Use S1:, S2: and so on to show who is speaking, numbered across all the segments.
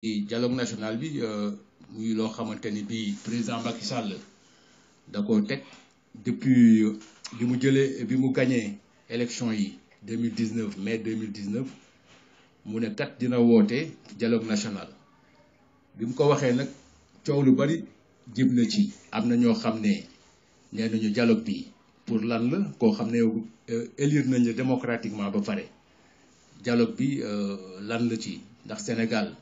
S1: dialogue national bi muy loo xamante ni bii président Macky Sall da koo teg depuis bi mu jëlee bi mu gagné élection yi 2019 mai 2019 mu ne kat dina woote dialogue national bi mu ko waxee nag coow lu bari jëm na ci am na ñoo xam ne nee nañu dialogue bi pour lan la koo xam ne élire nañ la démocratiquement ba pare dialogue bi lan la ci ndax Sénégal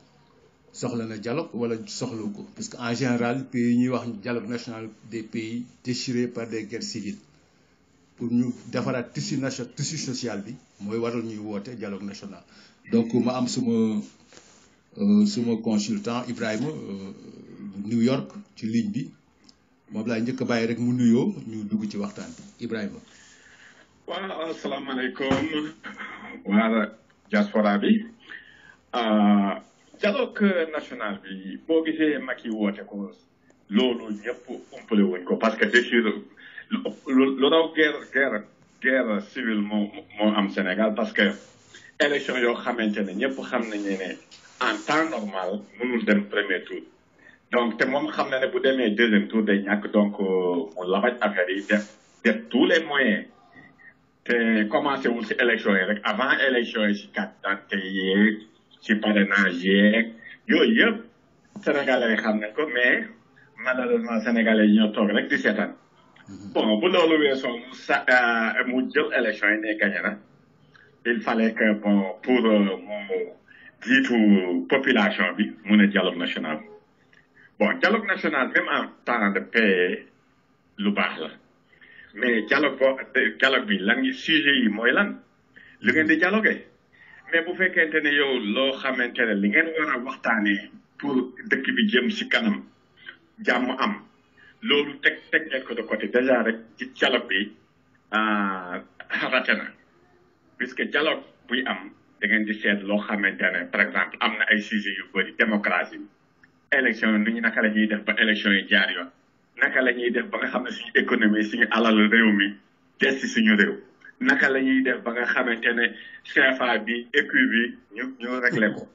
S1: soxla na dialogue wala soxla ko parce que en général pays yi ñuy wax dialogue national des pays déchirés par des guerres civiles pour ñu defaraat tissu social bi mooy waral ñuy woote dialogue national. donc ma am suma consultant Ibrahima New York ci ligne bi moom laa njëkk a bàyyi rek mu nuyoo ñu dugg ci waxtaan bi Ibrahima.
S2: waaw asalaamaaleykum waa diaspora bi. dialogue national bi boo gisee Macky woote ko loolu ñëpp umpale wuñ ko parce que déchire lu raw guerre civile moo am Sénégal parce que élection yoo xamante ne ñëpp xam nañu ne en temps normal mënul dem premier tour donc te moom xam na ne bu demee deuxième tour day ñàkk donc mu labaj affaire yi def tous les moyens te commencé wul ci élection yi rek avant élection yi ci carte d'identité yi ci parrainage yeeg yooyu yëpp sénégalais yi xam nañ ko mais malheureusement sénégalais yi ñoo toog rek di seetaan bon bu loolu weesoo mu jël élection yi ne gagné na il fallait que bon pour mu jiitu population bi mu ne dialogue national bon dialogue national même en temps de paix lu baax la mais dialogue bi lan sujet yi mooy lan li ngeen di dialoguer mais bu fekkente ne yow loo xamante ne li ngeen war a waxtaanee pour dëkk bi jëm ci kanam jàmm am loolu teg ngeen ko de côté déjà rek ci dialogue bi raté na puisque dialogue buy am da ngeen di seet loo xamante ne par exemple am na ay sujets yu bëri démocratie élection yi ñu naka la ñuy def ba élection yi jaar yoon naka la ñuy def ba nga xam ne suñu économie suñu alal réew mi des ci suñu réew naka la ñuy def ba nga xamante ne CFA bi écu bi ñu réglé ko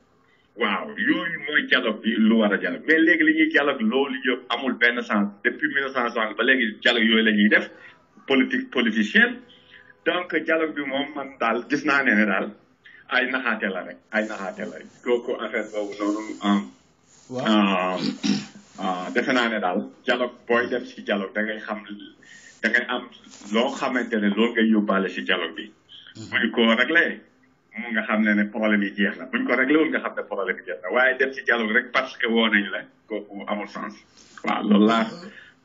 S2: waaw yooyu mooy dialogue bi lu war a dialogue mais léegi li ñuy dialogue loolu yëpp amul benn sens depuis 1960 ba léegi dialogue yooyu la ñuy def politicienne donc dialogue bi moom man daal gis naa ne daal ay naxaate la rek ay naxaate la kooku affaire boobu noonu defe naa ne daal dialogue booy dem ci dialogue da ngay xam da ngay am loo xamante ne loolu ngay yóbbaale ci dialogue bi. buñ ko réglé mu nga xam ne problème yi jeex na buñ ko réglé wul nga xam ne problème yi jeex na waaye def ci dialogue rek parce que woo nañ la kooku amul sens. waaw loolu laa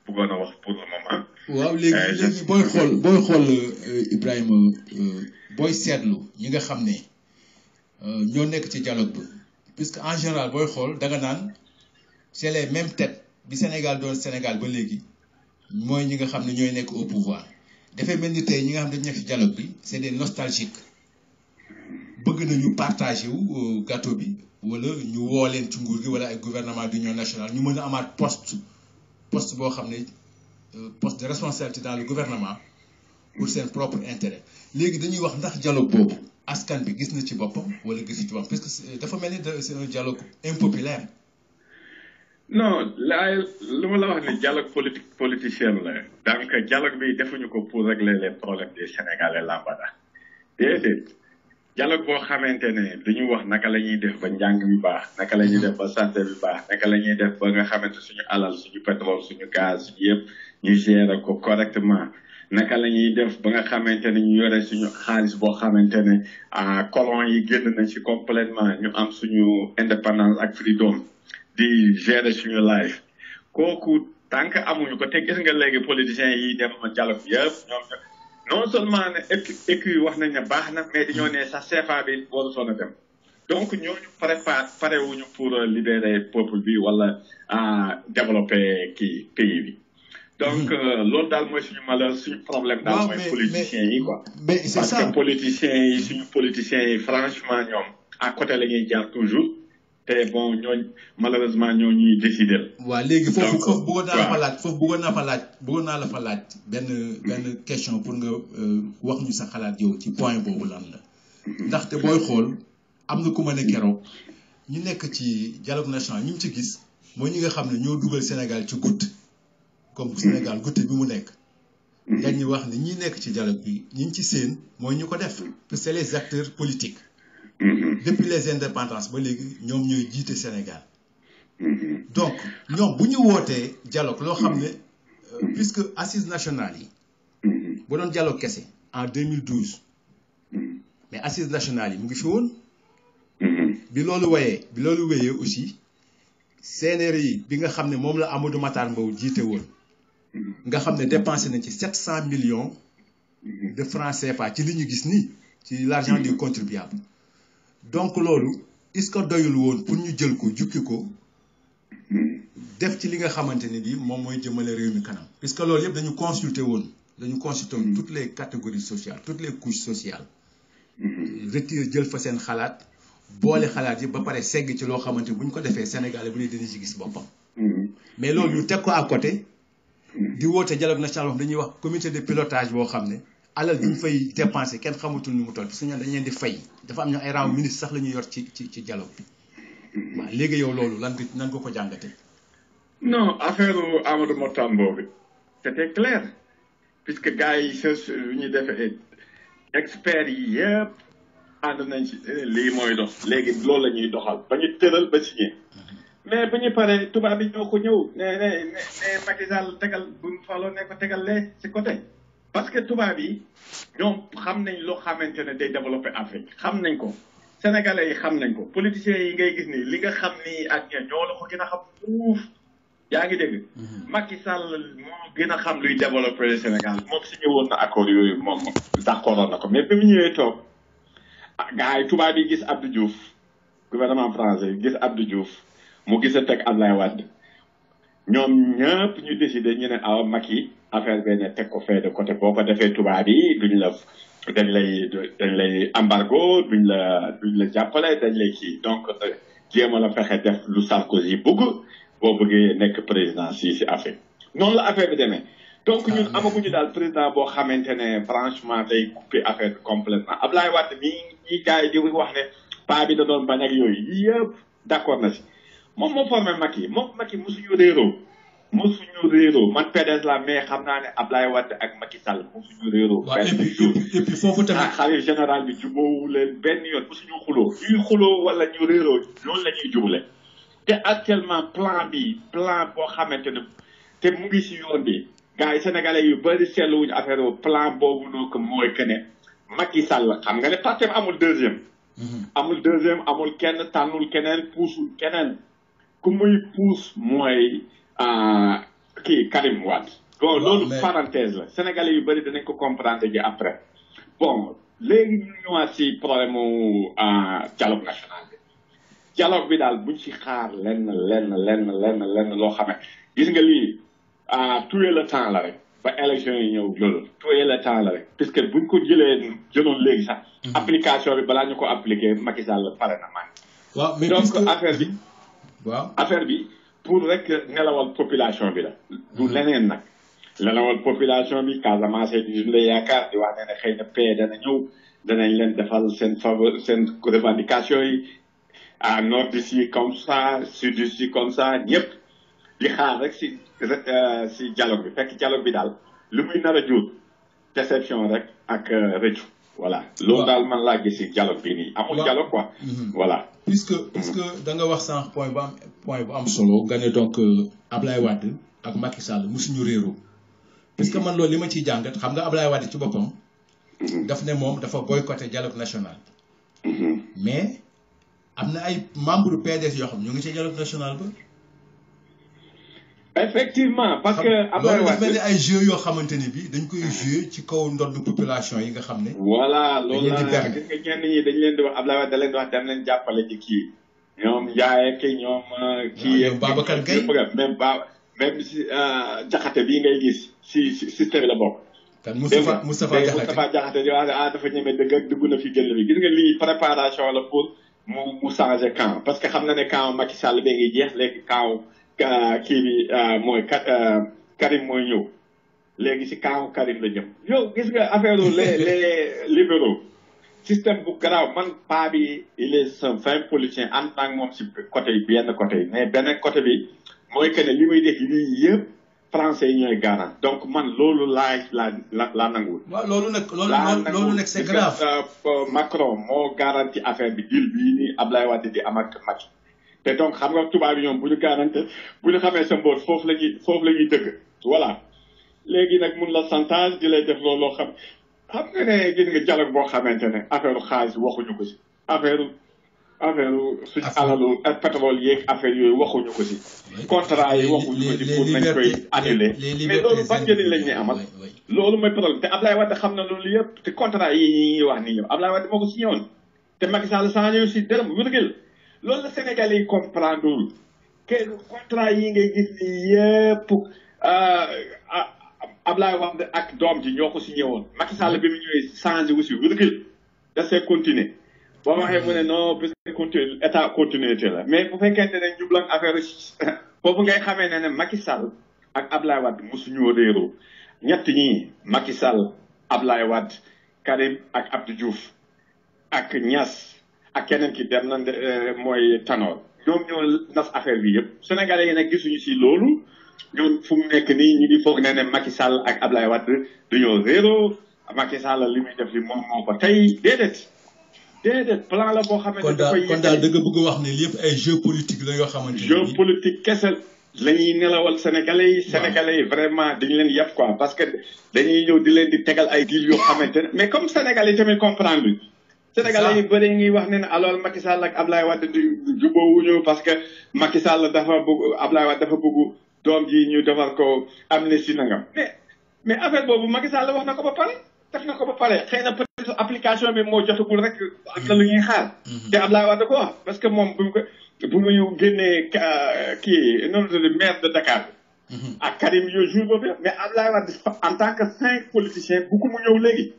S2: bëggoon a wax pour le moment.
S1: waaw léegi booy xool Ibrahima booy seetlu ñi nga xam ne ñoo nekk ci dialogue bi puisque en général booy xool danga naan c'est les mêmes têtes bi Sénégal doon Sénégal ba léegi. mooy ñi nga xam ne ñooy nekk au pouvoir dafay mel ni tey ñi nga xam ne dañu nekk ci dialogue bi c'est des nostalgiques bëgg nañu partager wu gâteau bi wala ñu woo leen ci nguur gi wala ay gouvernement d'union nationale ñu mën a amaat poste boo xam ne poste de responsabilité dans le gouvernement pour seen propre intérêt léegi dañuy wax ndax dialogue boobu askan bi gis na ci boppam wala gis ci boppam parce que dafa mel ni c'est un dialogue impopulaire.
S2: non lu ma la wax ni dialogue politicien la donc dialogue bi defuñu ko pour régler les problèmes des Sénégalais lambda déedéet dialogue boo xamante ne dañu wax naka la ñuy def ba njàng mi baax naka la ñuy def ba santé bi baax naka la ñuy def ba nga xamante suñu alal suñu pétrole suñu gaz suñu yëpp ñu gérer ko correctement naka la ñuy def ba nga xamante ne ñu yore suñu xaalis boo xamante ne colon yi génn nañ ci complètement ñu am suñu indépendance ak freedom di gérer suñu life kooku tant que amuñu ko te gis nga léegi politiciens yi dem dialogue bi yëpp ñoom non seulement ne écu wax nañ ne baax na mais dañoo ne sax CFA bi waru soon a dem donc ñooñu pare wuñu pour libérer peuple bi wala développer pays bi donc loolu daal mooy suñu malheur suñu problème daal mooy politiciens yi quoi parce que politiciens yi franchement ñoom à côté la ñuy jaar toujours te bon ñooñ malheureusement ñoo ñuy décider.
S1: waaw léegi foofu bëggoon naa la fa laaj benn question pour nga wax ñu sa xalaat yow ci point boobu lan la ndaxte booy xool am na ku ma ne keroog ñu nekk ci dialogue national ñu ci gis mooy ñi nga xam ne ñoo dugal Sénégal ci goutte comme Sénégal goutte bi mu nekk. dañuy wax ne ñi nekk ci dialogue bi ñi ci seen mooy ñu ko def parce que c'est les acteurs politiques. depuis les indépendances ba léegi ñoom ñooy jiite Sénégal. donc ñoom bu ñu wootee dialogue loo xam ne puisque assises nationales yi. bu doon dialogue kese en 2012. mais assises nationales yi mu ngi fi woon. bi loolu wéyee aussi CNRI bi nga xam ne moom la Amadou Matar Mbow jiite woon. nga xam ne dépensé nañ ci 700 millions de francs CFA ci li ñu gis nii ci l'argent du contribuable. donc loolu est-ce que doyul woon pour ñu jël ko jukki ko def ci li nga xamante ni bi moom mooy jëmale réew mi kanam puisque loolu yëpp dañu consulter woon toutes les catégories sociales toutes les couches sociales. retire jël fa seen xalaat boole xalaat yi ba pare segg ci loo xamante bu ñu ko defee Sénégalais bu ne dina ci gis boppam. mais loolu ñu teg ko à côté di woote dialogue national wax dañuy wax comité de pilotage boo xam ne alal bi ñu fay dépensé kenn xamatul ni mu toll parce que ñoom dañu leen di fay dafa am ñu ay rang ministre sax la ñuy yor ci dialogue bi waaw léegi yow loolu lan nga ko jàngate.
S2: non affaire Amadou Mahtar Mbow bi c'était clair puisque gars yi ñu defee experts yi yëpp ànd nañ ci lii mooy dox léegi loolu la ñuy doxal ba ñu tëral ba signé mais bu ñu paree tubaab bi ñoo ko ñëw ne Macky Sall tegal bu ñu faloo ne ko tegal lee ci côté parce que tubaab yi ñoom xam nañ loo xamante ne day développer Afrique xam nañ ko sénégalais yi xam nañ ko politiciens yi ngay gis ni li nga xam ni ak ñoo la ko gën a xam fuuf yaa ngi dégg. Macky Sall moo gën a xam luy développer le Sénégal moom signé woon na accord yooyu moom d'accord na ko mais bi mu ñëwee toog gars yi tubaab yi gis Abdou Diouf gouvernement français gis Abdou Diouf mu gis a teg Abdoulaye Wade ñoom ñëpp ñu décidé ñu ne awa Macky affaire bi ne teg ko fee de côté boo ko defee tubaab yi dañ lay embargo duñ la jàppale dañ lay kii donc jéem a la fexe def lu Sarkozy bëgg boo bëggee nekk président si Afrique noonu la affaire bi demee donc ñun amaguñu daal président boo xamante ne franchement day couper affaire bi complètement Abdoulaye Wade ñi gars yi di wax ne paa bi da doon bañ ak yooyu yëpp d'accord na si moom moo formé Macky mosuñu réeroo man PDS la mais xam naa ne Abdoulaye Wade ak Macky Sall mosuñu réeroo.
S1: et puis foofu tamit
S2: xalifa général bi jubóowu leen benn yoon mosuñu xuloo ñuy xuloo wala ñu réeroo noonu la ñuy jubale te actuellement plan boo xamante ne te mu ngi si yoon bi gars yi sénégalais yu bëri seetluwuñu affaire plan boobu noo ko mooy que ne Macky Sall xam nga ne parti amul deuxième. amul kenn tànnul keneen puusul keneen ku muy puus mooy Karim Wade. bon loolu parenthèse la sénégalais yu bëri danañ ko comprendre ji après bon léegi ñu ñëwaat si problème mu dialogue national bi dialogue bi daal buñ ci xaar lenn loo xam ne gis nga lii tuer le temps la rek ba élection yi ñëw loolu tuer le temps la rek puisque buñ ko jëloon léegi sax application bi balaa ñu ko appliquer Macky Sall pare na man
S1: waaw mais
S2: donc affaire bi pour rek nelawal population bi la du leneen nag nelawal population bi Casamance duñu la yaakaar di wax ne xëy na paix dana ñëw danañ leen defal seen faveur seen revendication yi nord d'ici comme ça sud d'ici comme ça ñëpp di xaar rek si dialogue bi fekk dialogue bi daal lu muy nar a jur déception rek ak rëccu voilà loolu daal man laa gis si dialogue bi nii amul dialogue quoi voilà
S1: puisque da nga wax sànq point bu am solo nga ne donc Ablaye Wade ak Macky Sall musuñu réeroo puisque man loolu li ma ciy jàngat xam nga Ablaye Wade ci boppam daf ne moom dafa boycotté dialogue national mais am na ay membres PDS yoo xam ñu ngi ci dialogue national ba
S2: effectivement parce que Ablaye Wade
S1: loolu ay jeux yoo xamante ni bi dañ koy jouer ci kaw ndodd population yi nga xam ne.
S2: voilà loolu la gis nga ñenn ñi dañ leen di wax Ablaye Wade da leen di wax dem leen jàppale ci kii ñoom Ndiaye ki ñoom. kii
S1: ñoom Babacar Gueye
S2: même si Jaxate bii ngay gis si système la bokk.
S1: kan Moustapha
S2: Jaxate di wax dafa ñeme dëgg ak dugg na fi génn bi gis nga lii préparation la pour mu changer camp parce que xam na ne camp Macky Sall bee ngi jeex léegi camp. kii bi mooy Karim mooy ñëw léegi si camp Karim la jëm yow gis nga affaire les libéraux système bu garaaw man paa bi il est un fin politicien ànd naa ak moom si côté yi benn côté yi mais beneen côté bi mooy que ne li muy def lii yëpp français yi ñooy garant donc man loolu laa nanguwul.
S1: waaw loolu nag c'est grave.
S2: Macron moo garanti affaire bi deal bii nii Ablaye Wade di am ak Macky te donc xam nga tubaab yi ñoom bu ñu garanti bu ñu xamee sa mboot foofu la ñuy dëgg voilà léegi nag mun la chantage di lay def loolu loo xam nga ne gis nga dialogue boo xamante ne affaire xaalis waxuñu ko si affaire suñu alalu pétrole yeeg affaire yooyu waxuñu ko si contrat yi waxuñu ko si pour nañ koy annuler mais loolu ban njëriñ lañ ne amal loolu mooy problème te Ablaye Wade xam na loolu yëpp te contrat yi ñuy wax nii yow Ablaye Wade moo ko signé woon te Macky Sall changé si dërëm wërgël loolu la Sénégalais yi comprendre que contrat yi ngay gis nii yëpp Ablaye Wade ak doom ji ñoo ko signé woon Macky Sall bi mu ñëwee changé wu si wërgël da see continuer boo waxee mu ne non parce que continue état continuité la mais bu fekkente ne njublan affaire foofu ngay xamee ne Macky Sall ak Ablaye Wade mosuñoo réeroo ñett ñii Macky Sall Ablaye Wade Karim ak Abdou Diouf ak Niass ak keneen ki dem na mooy Tanor ñoom ñoo nas affaire bi yëpp sénégalais yi nag gisuñu si loolu ñoom fu mu nekk nii ñu ngi foog ne Macky Sall ak Ablaye Wade dañoo réeroo Macky Sall li muy def li moom moo ko tey déedéet plan la boo xamante ne
S1: kon daal da nga bëgg a wax ne lépp ay jeu politique la yoo xamante ne
S2: jeu politique kese la ñuy nelawal sénégalais yi vraiment dañu leen yàpp quoi parce que dañuy ñëw di leen di tegal ay deal yoo xamante ne mais comme sénégalais yi tamit comprendre sénégalais yi bëri ngi wax ne alors Macky Sall ak Ablaye Wade jubóowuñu parce que Macky Sall dafa bëgg Ablaye Wade dafa bëgg doom ji ñu defar ko amnistie nangam mais affaire boobu Macky Sall wax na ko ba pare def na ko ba pare xëy na peut-être application bi moo jotagul rek ak la lu ñuy xaar te Ablaye Wade ko wax parce que moom bu muy génnee kii noonu la maire de Dakar ak Karim yooyu jour boobu mais Ablaye Wade en tant que 5 politiciens bëggu mu ñëw léegi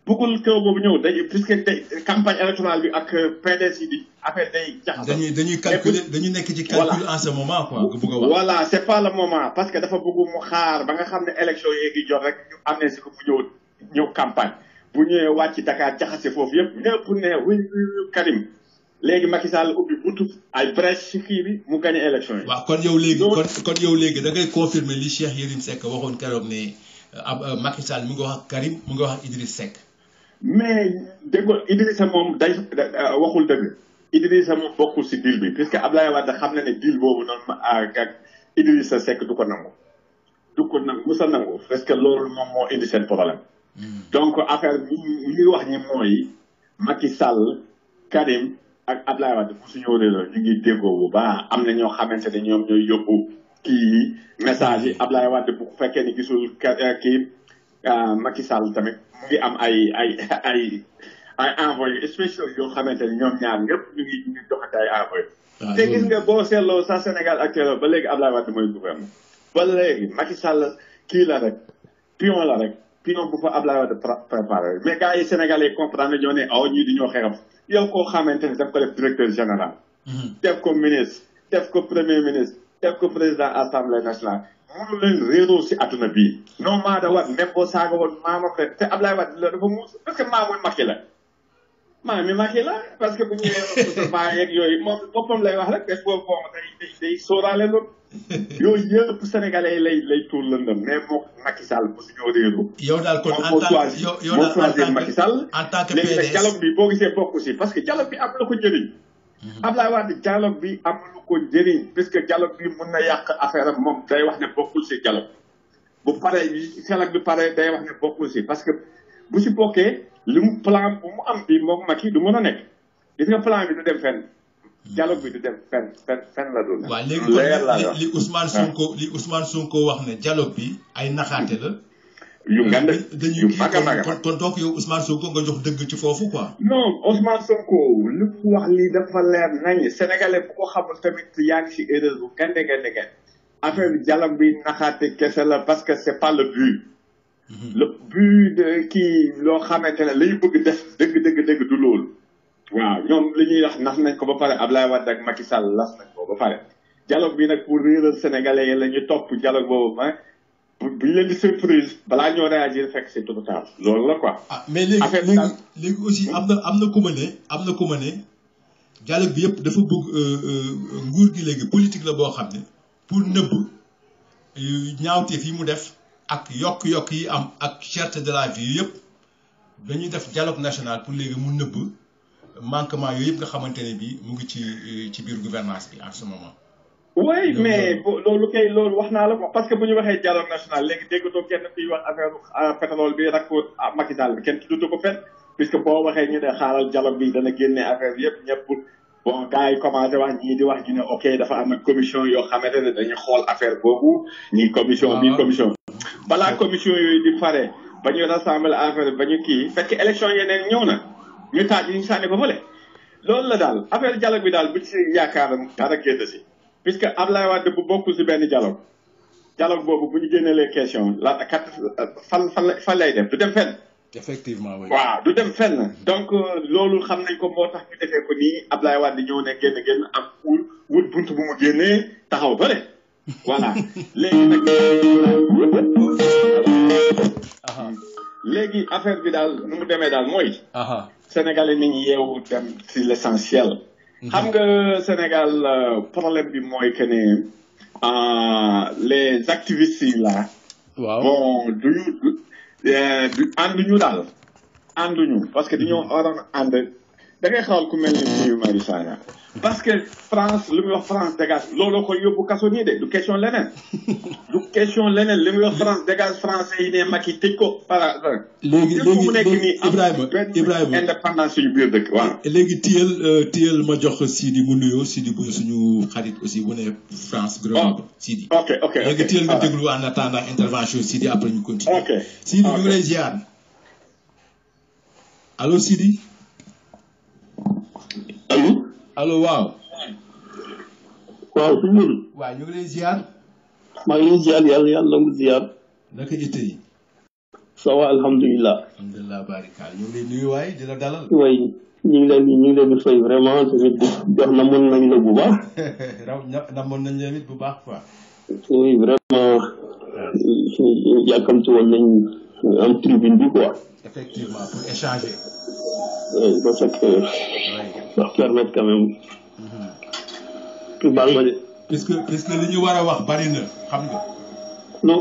S2: bëggul kaw boobu ñëw puisque tey campagne électorale bi ak PDS yi di affaire day jaxasoo
S1: dañuy calculer dañu nekk ci calcul en ce moment quoi nga bëgg a wax
S2: voilà c'est pas le moment parce que dafa bëgg mu xaar ba nga xam ne élection yeegi jot rek ñu am ne si ko mu ñëw campagne bu ñëwee wàcc Dakar jaxase foofu yëpp ñëpp ne wuy Karim léegi Macky Sall ubbi buntu ay brèche ci kii bi mu gagné élection yi.
S1: waaw kon yow léegi da ngay confirmer li Cheikh Yérim Seck waxoon keroog ne Macky Sall mi ngi wax ak Karim mu ngi wax ak Idriss Seck.
S2: mais dégg nga Idrissa moom waxul dëgg Idrissa moom bokkul si deal bi puisque Ablaye Wade xam na ne deal boobu noonu ak Idrissa Seck du ko nangu musa nangu parce que loolu moom moo indi seen problème. donc affaire bi ñuy wax ñi mooy Macky Sall Karim ak Ablaye Wade bu suñu réew ñu ngi déggoo bu baax am na ñoo xamante ne ñoom ñooy yóbbu kii message yi Ablaye Wade bu fekkee ni gisul kii Macky Sall tamit mu ngi am ay envoyé spéciaux yoo xamante ne ñoom ñaar ñëpp ñu ngi doxante ay envoyé te gis nga boo seetloo sa Sénégal actuellement ba léegi Ablaye Wade mooy gouvernement ba léegi Macky Sall kii la rek pion la rek pion bu fa Ablaye Wade préparé mais gars yi Sénégalais comprendre ñoo ne ñii di ñoo xeexam yow koo xamante ne daf ko def directeur général def ko ministre def ko premier ministre def ko président assemblée nationale mënu leen réeroo si adduna bii non maa da Wade même boo saaga woon maama ko te Ablaye Wade la dafa muus parce que maa mooy Macky la maa mi Macky la parce que bu ñëwee ba yeeg yooyu moom boppam lay wax rek def boobu moom day sóoraale loolu yooyu yëpp sénégalais yi lay tuur lëndëm mais moom Macky Sall bu suñoo réeroo
S1: yow daal kon
S2: moo choisir Macky Sall léegi nag dialogue bi boo gisee bokku si parce que dialogue bi am na ko njëriñ Ablaye Wade dialogue bi am na ko njëriñ puisque dialogue bi mun na yàq affaire am moom day wax ne bokkul si dialogue bu paree dialogue bi pare day wax ne bokkul si parce que bu si bokkee li mu plan bu mu am bi moom Macky du mën a nekk gis nga plan bi du dem fenn dialogue bi du dem fenn la doon.
S1: waaw léegi kon li Ousmane Sonko wax ne dialogue bi ay naxaate la.
S2: yu ngand yu mag a mag
S1: kon donc yow Ousmane Sonko nga jox dëgg ci foofu quoi.
S2: non Ousmane Sonko li mu wax lii dafa leer nañ Sénégalais bu ko xamul tamit yaa ngi si erreur bu gande affaire bi dialogue bi naxaate kese la parce que c'est pas le but. le but de kii loo xamante ne lañu bëgg def dëgg du loolu. waaw ñoom li ñuy wax nas nañ ko ba pare Ablaye Wade ak Macky Sall las nañ ko ba pare dialogue bi nag pour réeral sénégalais yi la ñu topp dialogue boobu bu ñu leen di surprise balaa ñoo réagir fekk c'est trop tard loolu la quoi.
S1: ah mais léegi aussi am na ku ma ne dialogue bi yëpp dafa bëgg nguur gi léegi politique la boo xam ne pour nëbb ñaawteef yi mu def ak yokk-yokk yi am ak cherté de la vie yëpp dañuy def dialogue national pour léegi mu nëbb manquement yooyu yëpp nga xamante ne bii mu ngi ci biir gouvernance bi en ce moment.
S2: oui mais loolu wax naa la ko parce que bu ñu waxee dialogue national léegi déggatoo kenn kuy wax affaire pétrole bi rakk Macky Sall bi kenn tuddatu ko fenn puisque boo waxee ñu ne xaaral dialogue bi dana génne affaire bi yëpp ñëpp bon gars yi commencé wax ñii di wax ñu ne ok dafa am na commission yoo xamante ne dañuy xool affaire boobu ñii commission bii commission balaa commission yooyu di pare ba ñu rassembler affaire ba ñu kii fekk élection yeneen ñëw na ñu taaj ñu sànni ko fële loolu la daal affaire dialogue bi daal bu ci yaakaar dara génn si puisque Abdoulaye Wade bu bokkul si benn dialogue boobu bu ñu génnee les questions la kat fan lay def du dem fenn.
S1: effectivement oui.
S2: waaw du dem fenn donc loolu xam nañ ko moo tax ñu defee ko nii Abdoulaye Wade ñëw ne génn am wut buntu bu mu génnee taxaw bëre voilà léegi nag léegi affaire bi daal nu mu demee daal mooy. Sénégalais nit ñi yeewu dem si l'essentiel. xam nga Sénégal problème bi mooy que ne les activistes yi là.
S1: waaw
S2: bon ànduñu daal ànduñu parce que dañoo waroon ànd da ngay xawal ku mel ni Guy Marius Sagna parce que France lu muy wax France dégage looloo koy yóbbu kaso nii de du question leneen li muy wax France dégage français yi ne Macky tëj ko par
S1: léegi
S2: mu nekk nii
S1: Ibrahima
S2: indépendance suñu biir dëkk waaw
S1: léegi tiyel ma jox Sidi mu nuyoo Sidi bu suñu xarit aussi bu ne France Grenoble Sidi
S2: ok
S1: léegi tiyel nga déglu en attendant intervention Sidi après ñu continuer Sidi ñu ngi lay ziar allo Sidi allo waaw.
S3: waaw suñu mbir.
S1: waaw ñu ngi lay ziar.
S3: maa ngi lay ziar yàlla mu ziar.
S1: naka itte yi.
S3: ça va alhamdulilah.
S1: alhamdulilah barikaal ñu ngi lay nuyu waay di la dalal.
S3: way ñu ngi leen di fay vraiment tamit jox na mën nañ la bu baax.
S1: namoon nañ leen it bu baax quoi.
S3: oui vraiment yàkkamti woon nañ am tribune bi quoi.
S1: effectivement pour échanger.
S3: oui parce que. ça permet quand même. baal ma de.
S1: puisque li ñu war a wax bari na xam nga.
S3: non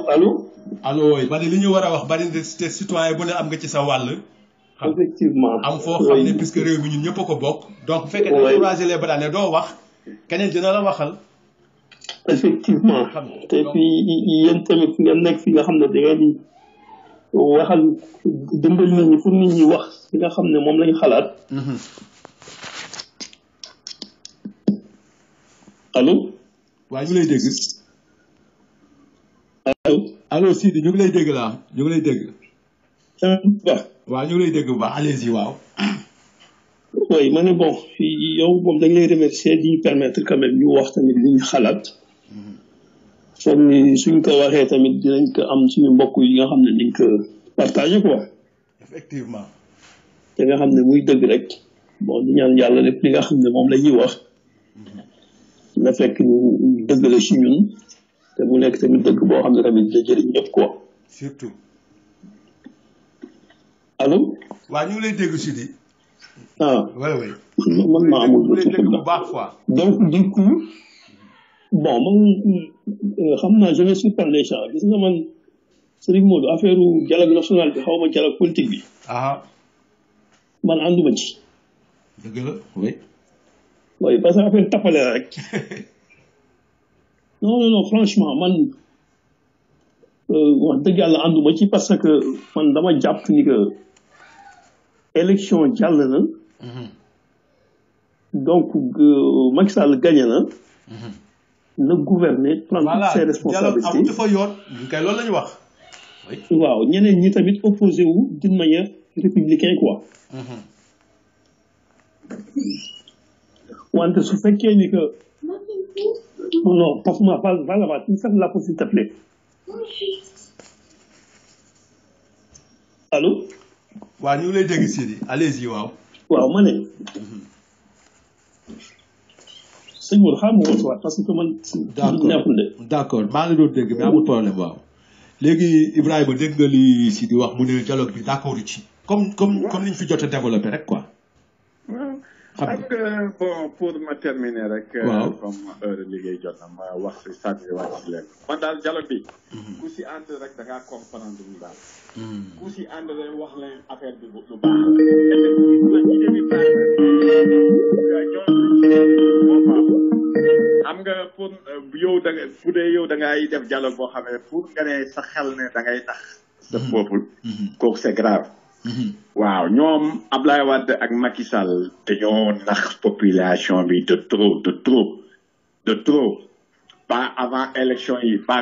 S3: allo
S1: oui ba li ñu war a wax bari na te citoyen bu ne am nga ci sa wàll.
S3: effectivement
S1: am foo xam ne puisque réew mi ñun ñëpp a ko bokk. donc bu fekkee da nga les bras ne doo wax keneen dina la waxal.
S3: effectivement te puis yéen tamit ngeen nekk fi nga xam ne da ngeen di waxal dimbali nit ñi pour nit ñi wax li nga xam ne moom lañ xalaat. allo.
S1: waaw ñu ngi lay dégg. allo Sidi ñu ngi lay dégg laa ñu ngi lay dégg. waaw ñu ngi lay dégg bu baax allez-y waaw.
S3: oui ma ne bon yow moom dañ lay remercier di permettre quand même ñu wax tamit li ñu xalaat. foog ni suñ ko waxee tamit dinañ ko am suñu mbokk yi nga xam ne dañ ko partager quoi.
S1: effectivement.
S3: te nga xam ne muy dëgg rek bon di ñaan yàlla lépp li nga xam ne moom la ñuy wax. na fekk ñu dëgg la si ñun te mu nekk tamit dëgg boo xam ne tamit da jëriñ ñëpp quoi.
S1: surtout.
S3: allo.
S1: waaw ñu ngi lay dégg Sidi. oui.
S3: man maa amul
S1: lu ci bu baax quoi.
S3: donc du coup bon man xam naa je vais surprendre les gens gis nga man Serigne Modou affaire dialogue national bi xaw ma dialogue politique bi. man ànduma ci.
S1: dëgg la oui.
S3: oui parce que affaire tapale rek. non franchement man wax dëgg yàlla ànduma ci parce que man dama jàpp ni que élection jàll na. donc Macky Sall gagné na. na gouverner prendre toutes ses responsabilités.
S1: voilà dafa yoon kay loolu la ñu wax.
S3: waaw ñeneen ñi tamit opposé wu d'une manière républicaine quoi. wante su fekkee ni que non parce que va là-bas tu fermes la porte s'il te plaît. allo.
S1: waaw ñu ngi lay dégg Sidi allez-y waaw.
S3: waaw ma ne. sëñ Modou xam nga parce que man.
S1: d'accord maa ngi doon dégg mais amul problème waaw. léegi Ibrahima dégg nga li si di wax mu ne dialogue bi d'accord ci comme liñ fi jot a développé rek quoi.
S2: xam nga bon pour ma terminer rek.
S1: waaw
S2: comme heure liggéey jot na ma wax si sànni wàcc si leen. man daal dialogue bi. ku si ànd rek da ngaa comprendre lu baax. ku si ànd rek wax leen affaire bi lu baax xam nga pour yow da nga bu dee yow da ngay def dialogue boo xam ne pour nga ne sa xel ne da ngay nax sa peuple. kooku c'est grave. waaw ñoom Ablaye Wade ak Macky Sall dañoo nax population bi de trop pas avant élection yi ba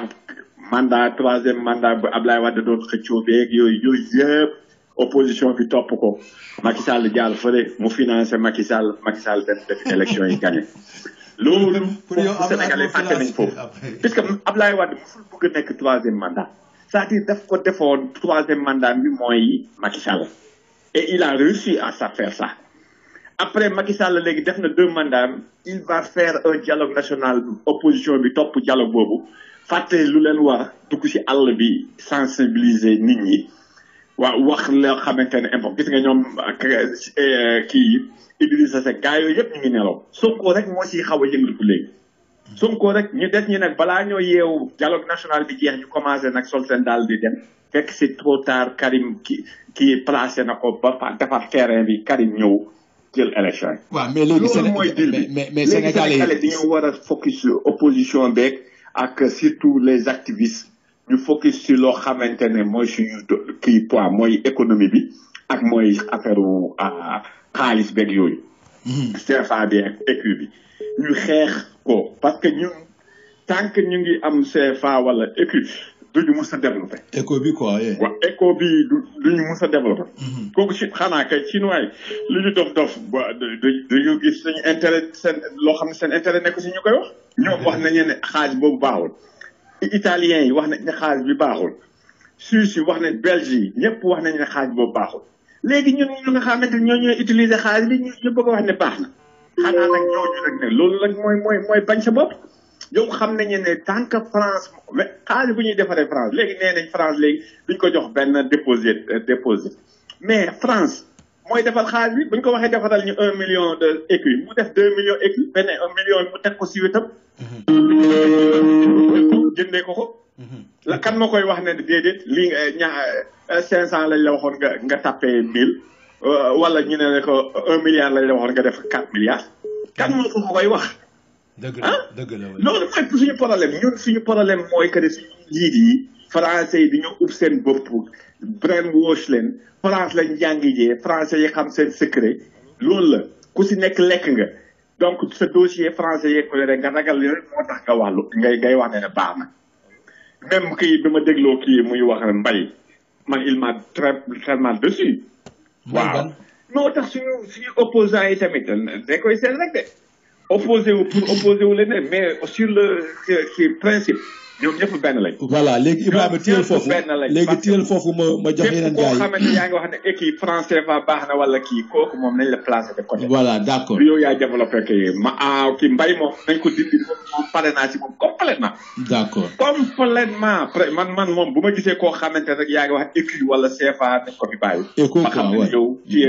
S2: mandat troisième mandat bu Ablaye Wade doon xëccoo beeg yooyu yëpp opposition bi topp ko Macky Sall jàll fële mu financé Macky Sall def élection yi gagné loolu Sénégalais fàtte nañ foofu puisque Ablaye Wade musul bëgg a nekk troisième mandat c'est-à-dire daf ko defoon troisième mandat bi mooy Macky Sall et il a réussi à faire ça après Macky Sall léegi def na 2 mandats il va faire un dialogue national opposition bi topp dialogue boobu fàtte lu leen war dugg ci àll bi sensibiliser nit ñi waaw wax loo xamante ne import gis nga ñoom kii Idrissa Seck gars yooyu yëpp ñu ngi nelaw Sonko rek moo ci xaw a yëngatu léegi Sonko rek ñu des ñi nag balaa ñoo yeewu dialogue national bi jeex ñu commencé nag sol seen daal di dem fekk c'est trop tard Karim kii placé na ko ba defar terrain bi Karim ñëw jël élection yi.
S1: waaw mais léegi
S2: loolu mooy dil bi
S1: mais Sénégalais
S2: dañoo war a focus sur opposition beeg ak surtout les activistes ñu focus sur loo xamante ne mooy suñu kii poids mooy économie bi ak mooy affaire xaalis beeg yooyu. CFA bi ak écu bi ñu xeex ko parce que ñun tant que ñu ngi am CFA wala écu duñu mus a développé.
S1: éco bi quoi.
S2: waaw éco bi duñu mus a développé. kooku si xanaa kay chinois yi lu ñu dof dañu gis suñu intérêt seen loo xam ne seen intérêt nekk si ñu koy wax. ñoom wax nañu ne xaalis boobu baaxul. italiens yi wax nañ ne xaalis bi baaxul. Suisse yi wax nañ Belge yi ñëpp wax nañ ne xaalis boobu baaxul. léegi ñun ñu nga xamante ne ñoo ñooy utiliser xaalis bi ñu bëgg a wax ne baax na. xanaa nag ñooñu nag ne loolu nag mooy bañ sa bopp. yow xam nañu ne tant que France mais xaalis bu ñuy defaree France léegi nee nañ France léegi duñ ko jox benn déposé mais France mooy defal xaalis bi buñ ko waxee defaral ñu 1 million de écus mu def 2 millions écus benn 1 million mu teg ko si wetam. jëndee ko. la kan ma koy wax ne déedéet lii nga 500 lañ la waxoon nga tapé 1000 wala ñu ne ko 1 milliard lañ la waxoon nga def 4 milliards. kan moo ko koy wax.
S1: dëgg la dëgg la
S2: loolu mooy suñu problème ñun suñu problème mooy que ne suñu njiit yi français yi dañoo ub seen bopp brainwash leen France lañ jàngi jee français yi xam seen secret loolu la ku si nekk lekk nga donc sa dossier français yeeg ko yore nga ragal yooyu moo tax nga wax ngay wax ne baax na même kii bi ma dégloo kii muy wax Mbaye man il m'a très mal dessus waaw moo tax suñu opposants yi tamit dañ koy seet rek de opposé wu leen mais sur le principe ñoom ñëpp benn lañ.
S1: voilà léegi Ibrahima téyel foofu léegi téyel foofu ma jox yeneen gars yi.
S2: koo xamante yaa ngi wax ne équipe français va baax na wala kii kooku moom nañ la placé de côté.
S1: voilà d' accord
S2: yow yaa développé kii kii mbay moom nañ ko dindi moom pare naa ci moom complètement.
S1: d' accord
S2: complètement man moom bu ma gisee koo xamante rek yaa ngi wax équipe wala CFA nañ ko fi bàyyi.
S1: éco
S2: ma xam ne yow qui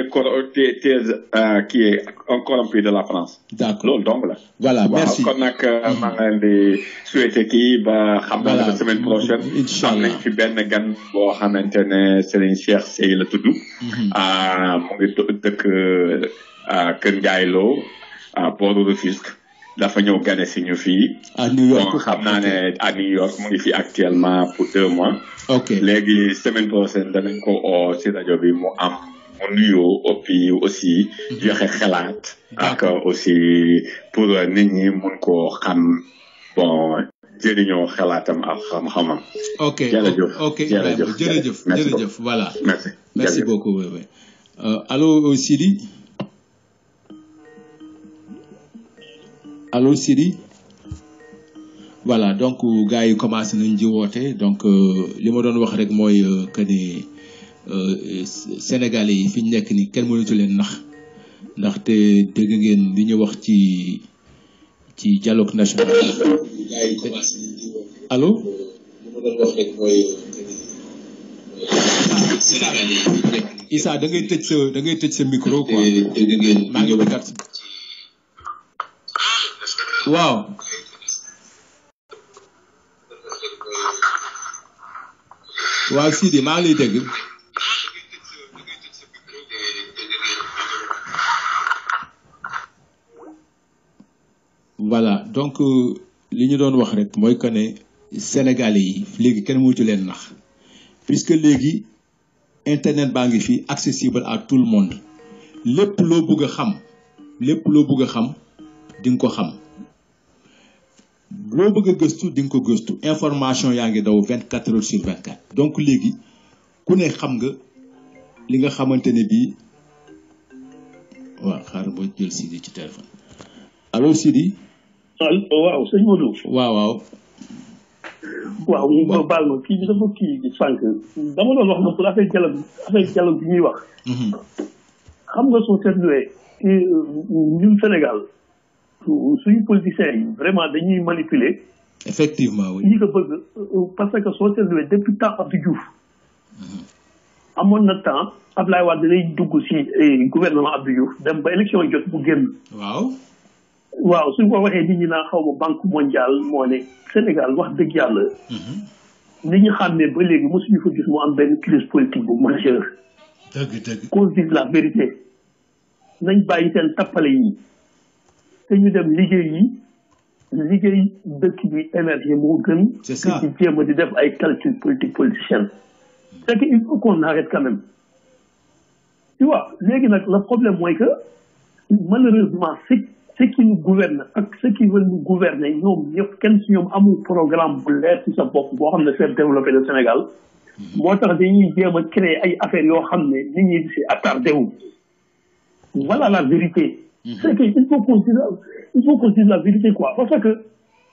S2: est un corrompu de la France.
S1: d' accord
S2: loolu donc la.
S1: voilà merci
S2: kon nag maa ngi leen di souhaiter kii ba. xam naa la semaine prochaine am nañ fi benn gan boo xamante ne Serigne Cheikh Sey la tudd mu ngi dëkk Kër Ndiaye Lo booru Rufisque dafa ñëw gane si ñu fii
S1: à New York
S2: bon xam naa ne à New York mu ngi fi actuellement pour 2 mois
S1: ok
S2: léegi semaine prochaine danañ ko oo si rajo bi mu nuyoo et puis aussi joxe xalaat ak aussi pour nit ñi mun koo xam bon jërëjëf xalaatam ak xam-xamam.
S1: ok jërëjëf voilà. merci beaucoup. allo Sidi. allo Sidi. voilà donc gars yi commencé nañ di woote donc li ma doon wax rek mooy que ni Sénégalais yi fi ñu nekk nii kenn mënatu leen ndaxte dégg ngeen li ñu wax ci dialogue national. allo. li ma doon wax rek mooy Issa da ngay tëj sa micro quoi maa ngi déggat waaw waaw Sidi maa ngi lay dégg voilà donc li ñu doon wax rek mooy que ne Sénégalais yi léegi kenn mënatu leen nax puisque léegi internet baa ngi fi accessible à tout le monde lépp loo bëgg a xam di nga ko xam loo bëgg a gëstu di nga ko gëstu information yaa ngi daw 24 heures sur 24 donc léegi ku ne xam nga li nga xamante ne bii waaw xaaral boo jël Sidi ci téléphone allo Sidi.
S3: waaw sëñ Modou.
S1: waaw.
S3: waaw mu baal ma kii bi dafa kii sànq dama doon wax na pour affaire dialogue bi ñuy wax. xam nga soo seetluwee ñun Sénégal suñu politiciens yi vraiment dañuy manipuler.
S1: effectivement oui.
S3: ñi ko bëgg parce que soo seetluwee depuis temps Abdou Diouf. amoon na temps Abdoulaye Wade day dugg si gouvernement Abdou Diouf dem ba élection yi jot bu génn. waaw suñ ko waxee nit ñi naa xaw ma banque mondiale moo ne Sénégal wax dëgg yàlla. li ñu xam ne ba léegi mosuñu fa gis mu am benn crise politique bu majeure.
S1: dëgg.
S3: qu'on dise la vérité nañ bàyyi seen tappale yi te ñu dem liggéey dëkk bi énergie moo gën.
S1: c'est ça
S3: ci jéem a di def ay calcul politicienne. c'est que il faut qu'on arrête quand même. tu vois léegi nag le problème mooy que malheureusement ceux qui nous gouvernent ak ceux qui veulent nous gouverner ñoom ñëpp kenn si ñoom amul programme bu leer ci sa bopp boo xam ne c'est développer le Sénégal. moo tax dañuy jéem a créer ay affaires yoo xam ne nit ñi di si attardé wu. voilà la vérité. c'est que il faut qu'on dise la vérité quoi parce que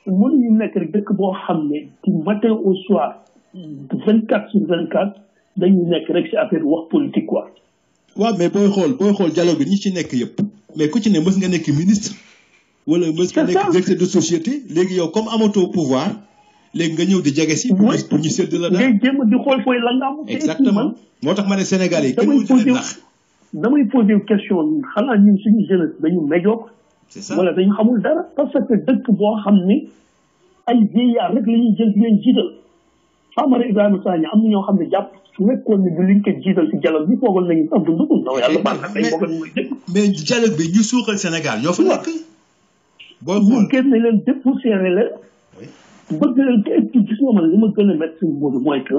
S3: mënuñu nekk rek dëkk boo xam ne du matin au soir 24 sur 24 dañuy nekk rek si affaire wax politique quoi.
S1: waaw mais booy xool dialogue bi ñi ci nekk yëpp mais ku ci ne mës nga nekk ministre wala mës nga nekk directeur de société léegi yow comme amatoo pouvoir léegi nga ñëw di jege si pour ñu sédd la daal
S3: ngay jéem di xool fooy la nga am
S1: exactement moo tax ma ne Sénégal yi kenn mu ci leen nax
S3: damay poser question xanaa ñun suñu jeunesse dañu médiocre
S1: c'est ça
S3: wala dañu xamul dara parce que dëkk boo xam ne ay vieillard rek la ñuy jël di leen jiital Famara Ibrahima Sagna am na ñoo xam ne jàpp su nekkoon ne du liñ ko jiital si dialogue bi foogal nañu sax du dugg ndaw yàlla baax na day foogal muy dëkk
S1: mais dialogue bi ñu suuxal Sénégal ñoo fa nekk boo
S3: ñu génne leen dépoussiéré leen bëgg leen te et puis gis nga man li ma gën a mettre suñu moodu mooy que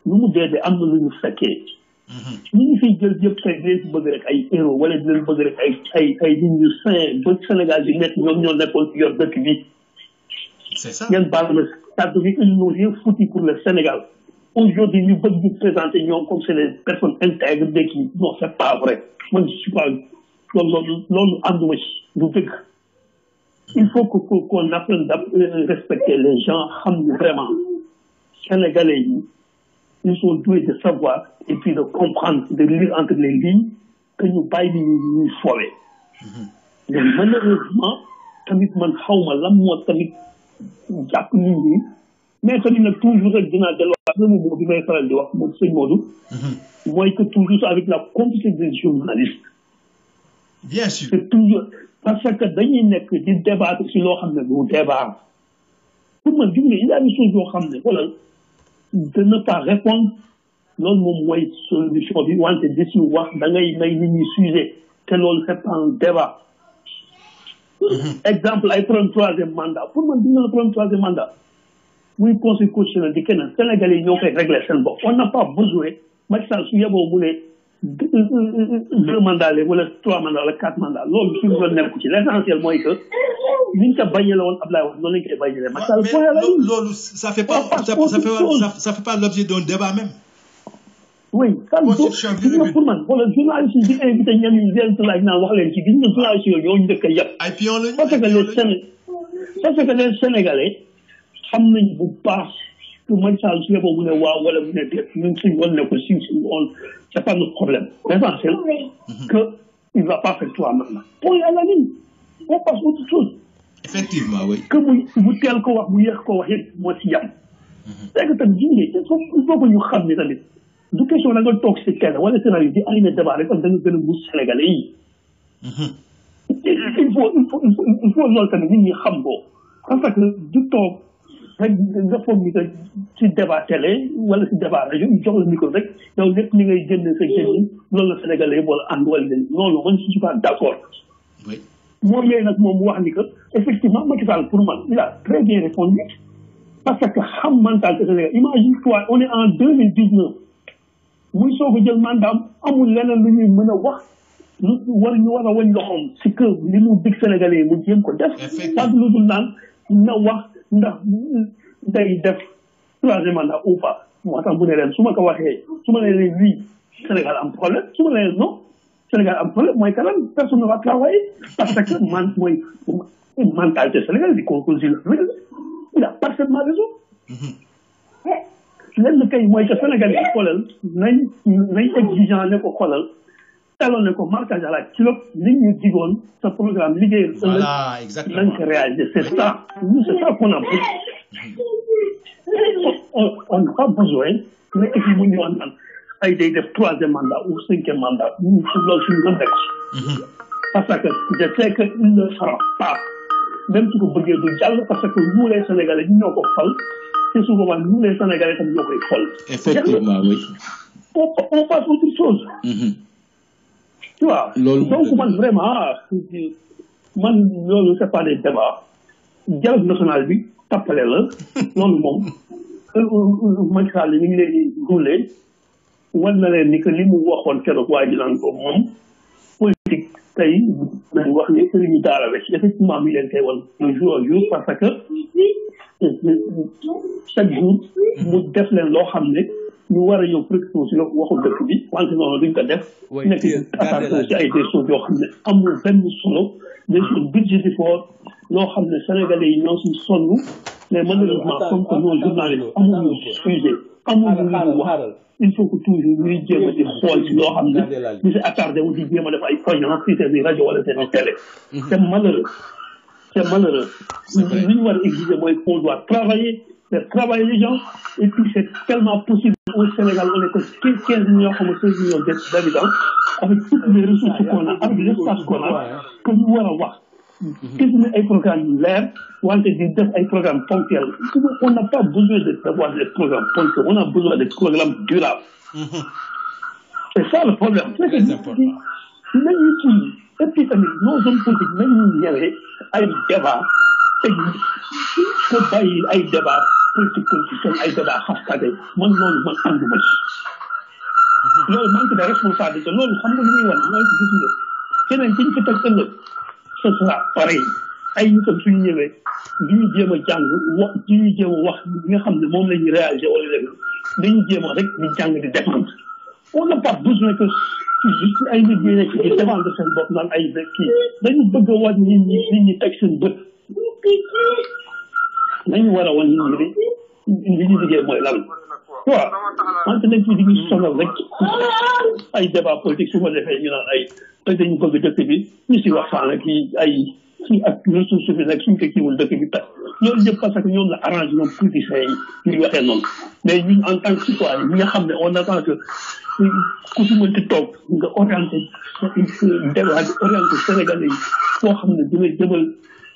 S3: lu mu dee am na lu ñu fekkee ñu ngi fiy jël yëpp tey di leen si bëgg rek ay héros wala di leen bëgg rek ay nit ñu sain ba Sénégal di nekk ñoom ñoo nekkoon ci yor dëkk bi
S1: c'est ça
S3: ngeen baal ma kàddu bi ils n'ont rien foutu pour le Sénégal aujourd'hui ñu bëgg ñu présenter ñoom comme c'est des personnes intègres qui non c'est pas vrai man je suis pas loolu ànduma ci du dëgg il faut qu'on apprenne à respecter les gens xam ni vraiment Sénégalais yi ils sont doués de savoir et puis de comprendre de lire entre les lignes que ñu bàyyi li ñuy foowee mais malheureusement tamit man xawma lan moo tamit jàpp nit ñi mais tamit nag toujours rek dinaa delluwaat le mot bi may faral di wax moom sëñ Modou mooy que toujours avec la complicité des journalistes
S1: bien sûr
S3: c'est toujours parce que dañuy nekk di débattre si loo xam ne du débat pour man gis nga il y a des choses yoo xam ne wala de ne pas répondre loolu moom mooy solution bi wante di si wax da ngay may nit ñi sujet te loolu c'est pas un débat exemple ay problème troisième mandat pour man gis nga le problème troisième mandat muy conseil constitutionnel di keneen Sénégalais yi ñoo koy régler seen bopp on n'a pas besoin Macky Sall su yeboo mu ne 2 mandats la wala 3 mandats wala 4 mandats loolu suñu la nekk ci l'essentiel mooy que niñ ko bañale woon Abdoulaye Wade noonu lañ koy bañalee Macky Sall point la
S1: loolu ça fait pas l'objet d'un débat même
S3: oui ça gis nga pour man wala journaliste yi di invité ñenn ñi leen laaj naan wax leen ci gis nga journaliste yooyu ñoo ñu dëkk yëpp
S1: ay pion lañu
S3: parce que les Sénégalais xam nañ bu baax que Macky Sall su yeboo mu ne waaw wala mu ne déet ñun suñu woon ne ko si on c'est pas notre problème l'essentiel que il va pas faire 3 mandats point à la ligne on passe autre chose
S1: effectivement oui
S3: que mu teel ko wax mu yéex ko wax yëpp moo ci yam c'est que tamit jigéen il faut que ñu xam ne tamit du question da nga toog si kenn wala si rajo di animé débat rek da nga gën a muus sénégalais yi. il faut loolu tamit nit ñi xam ko parce que du toog rek nga foog ni que si débat télé wala si débat rajo ñu jox la micro rek yow lépp li ngay génne sa génn loolu la sénégalais wala ànd wala non non man je suis pas d'accord. moom yooyu nag moom wax ni que effectivement Macky Sall pour man il a très bien répondu parce que xam mentalité sénégal imagine-toi on est en 2019 muy soog a jël mandat amul leneen lu ñuy mën a wax lu ñu war a wañ loxoom si que li mu dig sénégalais yi mu jéem ko def parce que lu dul naan na wax ndax day def troisième mandat ou pas moo tax mu ne leen su ma ko waxee su ma leen oui Sénégal am problème su ma leen non Sénégal am problème mooy quand même personne ne va travailler parce que man mooy mentalité sénégal di conclusion il a parfaitement raison lenn kay mooy que Sénégal yi xoolal nañ exigeant ne ko xoolal taloon ne ko marquage à la culotte li ñu digoon sa programme liggéeyal ëllëg nañ ko réaliser c'est ça qu'on a besoin on n'a pas besoin mais équipe bu ñu wax naan ay day def troisième mandat ou cinquième mandat loolu suñu mën rek parce que je sais que il ne fera pas même su ko bëggee du jàll parce que nous les Sénégalais ñu ñoo ko fal te su boobaa nous les Sénégalais tam ñoo koy fal.
S1: Effectivement, oui.
S3: On passe autre chose. Tu vois. Donc man vraiment man loolu c'est pas des débats dialogue national bi tappale la loolu moom Macky Sall ñu ngi leen di rouler wan na leen ni que li mu waxoon keroog waa ji naan ko moom politique tey nañ wax ni sëriñ ñu daara la ci effectivement mi leen koy wan le jour au jour parce que chaque jour mu def leen loo xam ne ñu war a ñëw préoccupé si waxu dëkk bi wante noonu duñ ko def nekk attaque ci ay des choses yoo xam ne amul benn solo des choses budgétivores loo xam ne sénégalais yi ñoo si sonn mais malheureusement comme que nos journalistes amuñu sujet amuñu lu ñu wax il faut que toujours ñuy jéem a di xool ci loo xam ne di si attardé wu di jéem a def ay conférence si seen i rajo wala seen i télé c'est malheureux li ñu war a exiger mooy qu'on doit travailler faire travailler les gens et puis c'est tellement possible au Sénégal on est que 15 millions comme 16 millions d'habitants avec toutes les ressources qu'on a avec l'espace qu'on a que ñu war a wax gis na ay programmes yu leer wante di def ay programmes ponctuels on n'a pas besoin d'avoir des programmes ponctuels on a besoin de programmes durables c'est ça le problème c'est que nañu ci et puis tamit nos hommes politiques nañu ñëwee ay débat technique que bàyyi ay débat politique ay débat xaskate man loolu man ànduma ci loolu manque de responsabilité loolu xam nga li ñuy wax mooy gis nga keneen ci ñu fi teg ëllëg ce sera pareil ay nitam suñu ñëwee du ñu jéem a jàng wax du ñu jéem a wax li nga xam ne moom la ñuy réaliser wala léegi dañu jéem a rek di jàng di défendre on n'a pas besoin que juste ay nit ñi nekk di défendre seen bopp naan ay kii dañu bëgg a wan nit ñi teg seen bët nañu war a wan nit ñi li ñu liggéey mooy lan waaw wante nañ ci di ñu sonal rek ay débat politique su ma defee ñu naan ay tey dañu bëgg dëkk bi ñu si waxtaan ak ay ci ak ressource bi nag suñu ko kiiwul dëkk bi tax loolu yëpp parce que ñoom la arrangé ñoom politiciens yi ñuy waxee noonu mais ñun en tant que citoyen ñi nga xam ne on attend que ku si mënti toog nga orienté débat orienté Sénégalais yi foo xam ne dina jëmal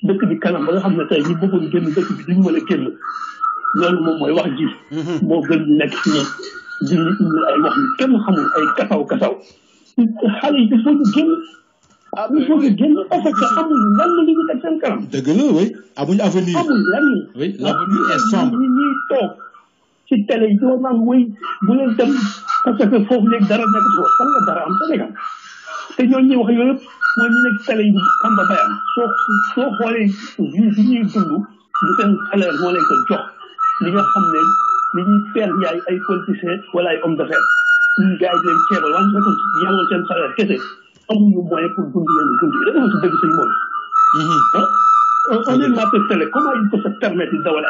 S3: dëkk bi kanam ba nga xam ne tey ñu bëggoon génn dëkk bi duñu mën a génn loolu moom mooy wax ji moo gën nekk ci di indi ay wax ni kenn xamul ay kasaw xale yi il faut ñu génn il faut ñu génn parce que amul lenn li ñu teg seen kanam
S1: dëgg la oui amuñu avenir
S3: amul lenn
S1: oui l'avenir est sombre
S3: ñuy toog ci télé yi doo naan woy bu leen dem parce que foofu léegi dara nekk foofu fan la dara am Sénégal te ñooñu ñuy wax yooyu yëpp mooy ñu nekk télé yi xam ba bayam soo xoolee vie bi ñuy dund du seen salaire moo leen ko jox li nga xam ne li ñuy faire yaay ay politiciens wala ay hommes d'affaires ñu gars yi di leen ceebal wante ko yemoon seen salaire kese amuñu moyen pour dund leen dund yi dafa si dëgg suñu moom on est marché télé comment il peut se permettre de dawal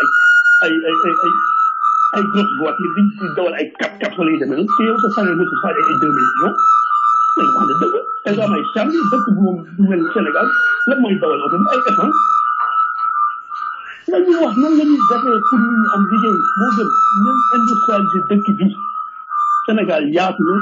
S3: ay grosses boîtes yi di dawal ay 4x4 wala yu demee noonu te yow sa salaire mosul faa ay 2 millions dañ wax ne dëgg te nga am ay charge dëkk bu moom bu mel Sénégal lan mooy dawal oto bi ay essence lañu wax nan la ñuy defee pour ñu am liggéey moo gën ñun industrialiser dëkk bi Sénégal yaatu na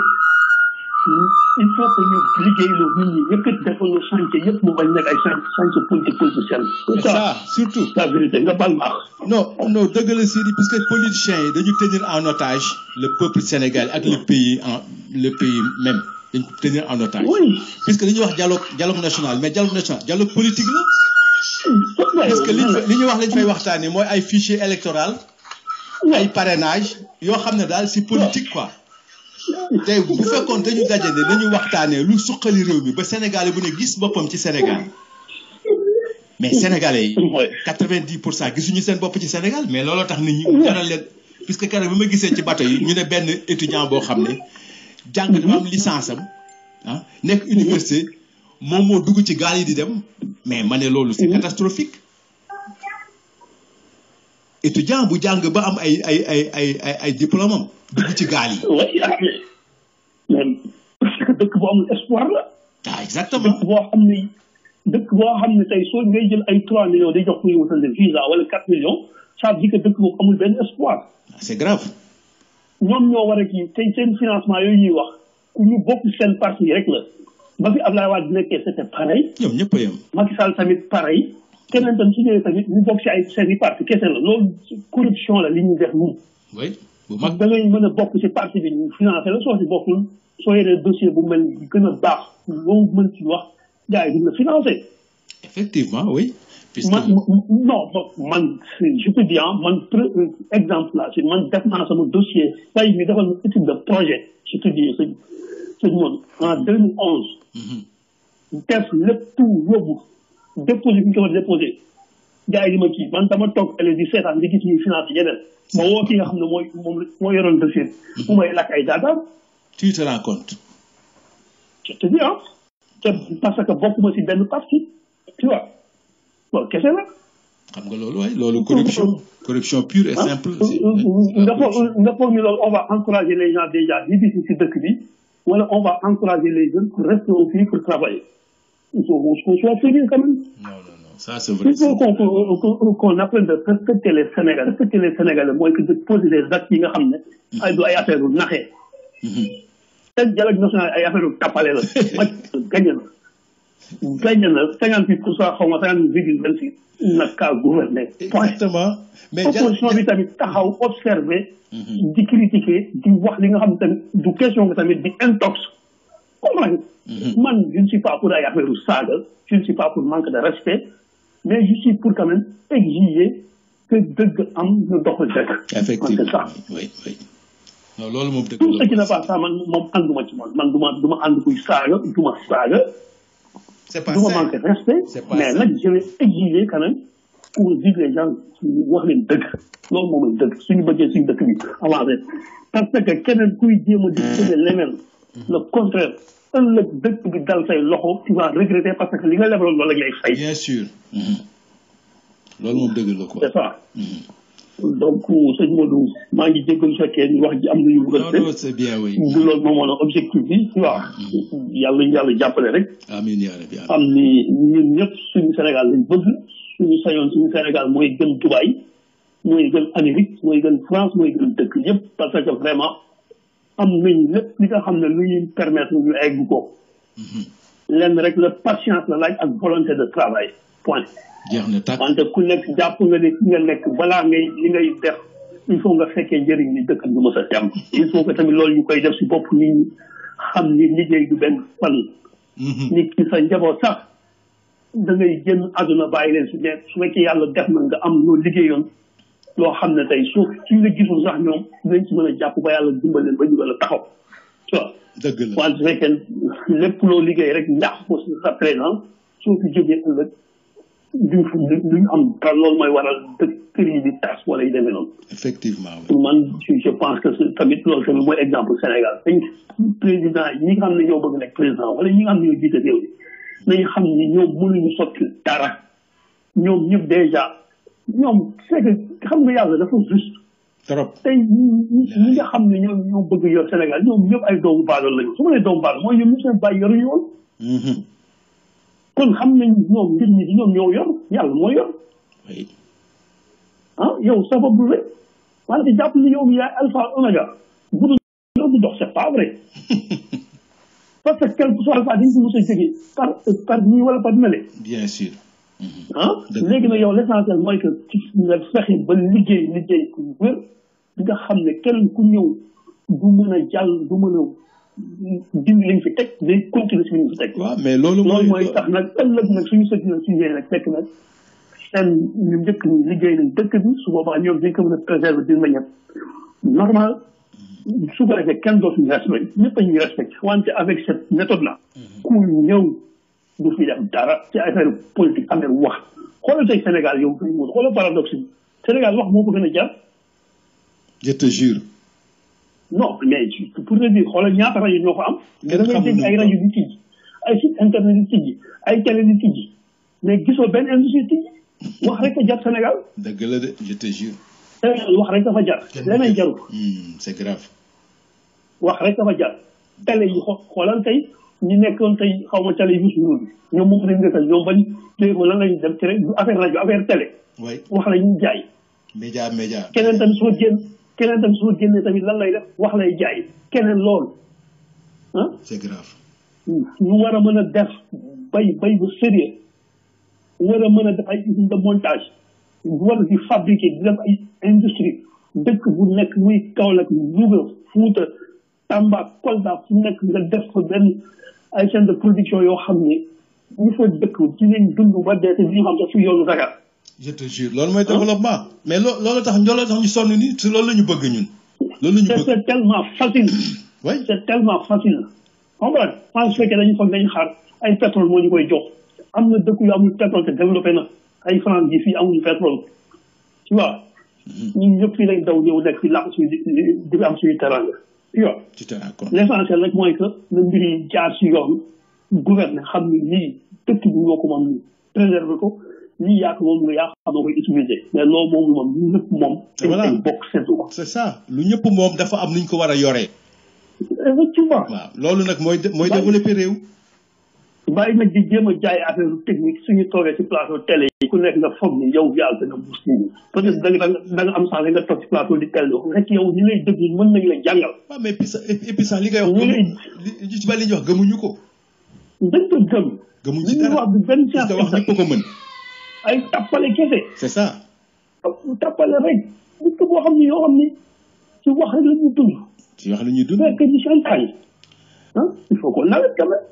S3: il faut que ñu liggéeyloo nit ñi yëkkat defal ñu chantier yëpp mu bañ nekk ay chantier politique politicienne.
S1: c'est ça surtout
S3: la vérité nga bal baax.
S1: non dëgg la Sidi puisque politiciens yi dañu tenir en otage le peuple sénégalais ak le pays même dañu ko tenir en otage.
S3: oui
S1: puisque dañuy wax dialogue national mais dialogue politique la. parce que li ñuy wax lañ fay waxtaanee mooy ay fichier électoral ay parrainage yoo xam ne daal c'est politique quoi. tey bu fekkoon dañu dajale dañu waxtaanee lu suqali réew mi ba Sénégalais bu ne gis boppam ci Sénégal mais Sénégalais yi 90% gisuñu seen bopp ci Sénégal mais looloo tax nit ñi jaral leen puisque keroog bi ma gisee ci bateau yi ñu ne benn étudiant boo xam ne jàng dafa am licence am nekk université moom moo dugg ci gaal yi di dem mais ma ne loolu c'est catastrophique étudiant bu jàng ba am ay diplôme am dugg ci gaal yi.
S3: oui mais parce que dëkk boo amul espoir la.
S1: exactement
S3: dëkk boo xam ne tey soo ngay jël ay 3 millions day jox ko yow seen visa wala 4 millions ça veut dire que dëkk boobu amul benn espoir.
S1: c'est grave.
S3: ñoom ñoo war a kii tey seen financement yooyu ñuy wax ku ñu bokk seen parti rek la ba fi Abdoulaye Wade nekkee c'était pareil.
S1: ñoom ñëpp a yem.
S3: Macky Sall tamit pareil. keneen tam su ñëwee tamit ñu bokk ci ay seen i parti kese la loolu corruption la li ñuy def nii.
S1: oui bu mag
S3: da ngay mën a bokk ci parti bi ñu financé la soo ci bokkul soo yoree dossier bu mel ni gën a baax loo mën ci wax gars yi duñ la financé.
S1: effectivement oui. puisque
S3: man je peux dire man exemple là si man def naa sama dossier tey mi defal étude de projet je te dis sëñ moom en 2011. def lépp tout yóbbu déposé bi ñu ko war a déposé gars yi di ma kii man dama toog télé di seetaan di gis ñuy financé yeneen ma woo ki nga xam ne moo yoroon dossier mu may lakk ay daataam.
S1: tu te rends compte.
S3: je te dis parce que bokkuma si benn parti tu vois loolu kese la.
S1: xam nga loolu waaye loolu corruption pure et simple.
S3: nga foog ni loolu on va encourager les gens déjà di gis si dëkk bi wala on va encourager les jeunes pour rester au pays pour travailler. il faut qu'on soit sérieux quand même.
S1: non ça c'est vrai.
S3: il faut qu'on apprenne de respecter les Sénégalais respecter les Sénégalais mooy que de poser des actes yi nga xam ne. ay du ay affaire yu naxee. te dialogue national ay affaire yu tapale la. gagné na 58% xaw ma 58,26 naka gouverner.
S1: exactement mais
S3: opposition bi tamit taxaw observer. di critiquer di wax li nga xam ne tamit du question que tamit di intox. comprendre man je ne suis pas pour ay affaire yu saaga je ne suis pas pour manque de respect mais je suis pour quand même exiger que dëgg am ñu doxal dëgg.
S1: effectivement
S3: c'est ça.
S1: oui. non loolu moom dëgg
S3: tout ce qui n'est pas ça man moom ànduma ci man du ma ànd kuy saaga du ma saaga.
S1: c'est pas
S3: du ma manquer respect. mais nag je vais exiger quand même pour dire les gens wax leen dëgg loolu moom mooy dëgg suñu bëggee suñu dëkk bi avancé parce que keneen kuy jéem a di jëlee leneen. le contraire ëllëg dëkk bi dal say loxo tu vas regretter parce que li nga lebaloon loolu lay fay.
S1: bien sûr. loolu moom dëgg la quoi.
S3: c'est ça. donc sëñ Modou maa ngi jégalu fekkee ni wax ji am na yu bëgg.
S1: non c'est bien oui.
S3: loolu moom moo objectif bi tu vois. yàlla jàppale rek.
S1: amiin yaa rabbi.
S3: am ni ñun ñëpp suñu Sénégal lañ bëgg suñu sañoon suñu Sénégal mooy gën Dubaï mooy gën Amérique mooy gën France mooy gën dëkk yëpp parce que vraiment. am nañ lépp li nga xam ne lu ñuy permettre ñu egg ko. lenn rek la patience la laaj ak volonté de travail point.
S1: jeex na tàkk
S3: wante ku nekk jàpp nga ne fi nga nekk balaa li ngay def il faut nga fekkee njëriñ li dëkk du mës a dem. il faut que tamit loolu ñu koy def si bopp nit ñi xam ni liggéey du benn fan. nit ki sa njaboot sax da ngay génn àdduna bàyyi leen si nekk su fekkee yàlla def na nga am loo liggéeyoon. loo xam ne tey suuf ci nga gisul sax ñoom dinañ ci mën a jàpp ba yàlla dimbal leen ba ñu gën a taxaw tu vois.
S1: dëgg la
S3: wante su fekkee lépp loo liggéey rek ñàkk ko si sa présent soo fi jógee ëllëg duñ am dara loolu mooy waral kër yi di tas wala yu demee noonu.
S1: effectivement.
S3: pour man je pense que tamit loolu tamit mooy exemple Sénégal dañ président ñi nga xam ne ñoo bëgg nekk président wala ñi nga xam ne ñoo jiite réew mi nañu xam ni ñoom mënuñu sotti dara ñoom ñëpp déjà. ñoom c'est que xam nga yàlla dafa juste.
S1: trop
S3: tey ñi nga xam ne ñoo bëgg yor Sénégal ñoom ñëpp ay doomu baadoolo lañu su ma nee doomu baadoolo mooy ñoom ñu seen bàyyi yoruñu woon. kon xam nañ ñoom mbir mi di ñoom ñoo yor yàlla moo yor.
S1: oui.
S3: yow sabab lu rek wante jàpp ni yow mi yaay alpha oméga bu dul du dox pas vrai parce que quel que soit le dañ ko mos a jógee par nii wala par mele
S1: bien sûr.
S3: léegi nag yow l'essentiel mooy que nga fexe ba liggéey ku wér di nga xam ne kenn ku ñëw du mën a jàll du mën a dindi liñ fi teg day continuer si liñ fi teg.
S1: waaw mais loolu
S3: mooy tax nag ëllëg nag suñu sujet nag fekk nag seen ñu njëkk ñi liggéey nañ dëkk bi su boobaa ñoom dañ ko mën a préserver d'une manière normale su ko defee kenn dootuñu respecté ñëpp a ñuy respecté wante avec cette méthode là ku ñëw du fi def dara ci affaire politique affaire wax xoolal tey Sénégal yow fi mu xoolal paradoxe bi Sénégal wax moo ko gën a jar.
S1: je te jure.
S3: non mais pour te dire xoolal ñaata rajo ñoo ko am. mais da ngay dégg ay rajo di tijji ay site internet di tijji ay télé di tijji mais gisoo benn industrie tijji wax rek a jar Sénégal.
S1: dëgg la de je te jure.
S3: Sénégal wax rek dafa jar. leneen jarul.
S1: c'est grave.
S3: wax rek dafa jar télé yi xoolal tey ñu nekkoon tey xaw ma télé yi suñu ñoom moom lañ defal ñoom bañ léegi lan lañ dem ci rek affaire rajo affaire télé.
S1: oui
S3: wax la ñuy jaay.
S1: média.
S3: keneen tamit soo génnee tamit lan lay def wax lay jaay keneen loolu ah.
S1: c'est grave.
S3: ñu war a mën a def bay bu sérieux war a mën a def ay usine de montage war a di fabriquer di def ay industrie dëkk bu nekk muy Kaolack Louga Fouta Tamba Kolda fu nekk nga def ko benn ay chaîne de production yoo xam ne ñu fa dëkk ci leen dund ba dee te ñu xam sax fi yoonu Dakar.
S1: je te jure loolu mooy développement. mais loolu tax ñu sonn ni si loolu la ñu bëgg ñun. loolu la ñu bëgg
S3: c'est tellement facile.
S1: oui
S3: c'est tellement facile. xam nga su fekkee dañu foog dañu xaar ay pétrole moo ñu koy jox am na dëkk yu amul pétrole te développé na ay France yi fii amuñu pétrole tu vois. ñun ñëpp fii lañ daw ñëw nekk fii làq suñu di am suñu teranga tu vois. l'essentiel rek mooy que na mbir yi jaar si yoon gouverner xam ni lii dëkk bi ñoo ko moom préserver ko lii yaa ko moom nga yaa xam noo koy utiliser mais loolu moom moom lu ñëpp moom.
S1: voilà
S3: dañ bokk seetlu ko.
S1: c'est ça lu ñëpp moom dafa am nuñ ko war a yoree.
S3: effectivement.
S1: waaw loolu nag mooy développer réew.
S3: bàyyi nag di jéem a jaay affaire technique suñu toogee ci plateau télé yi ku nekk nga foog ni yow yaa gën a muus nit ñi peut-être da nga am sax nga toog ci plateau di télé rek yow ñi lay déglu mën nañu la jàngal.
S1: waaw mais et puis sax li ngay wax. li ci bari li ñuy wax gëmuñu ko.
S3: dañ ko gëm.
S1: gëmuñu ci dara
S3: li ñuy wax du benn science
S1: wax ñëpp ko mën.
S3: ay tappale kese.
S1: c'est ça.
S3: tappale rek nit ko boo xam ne yoo xam ni ci wax rek la ñuy dund.
S1: ci wax la ñuy dund.
S3: fekk ci chantage il faut qu'on arrête quand même.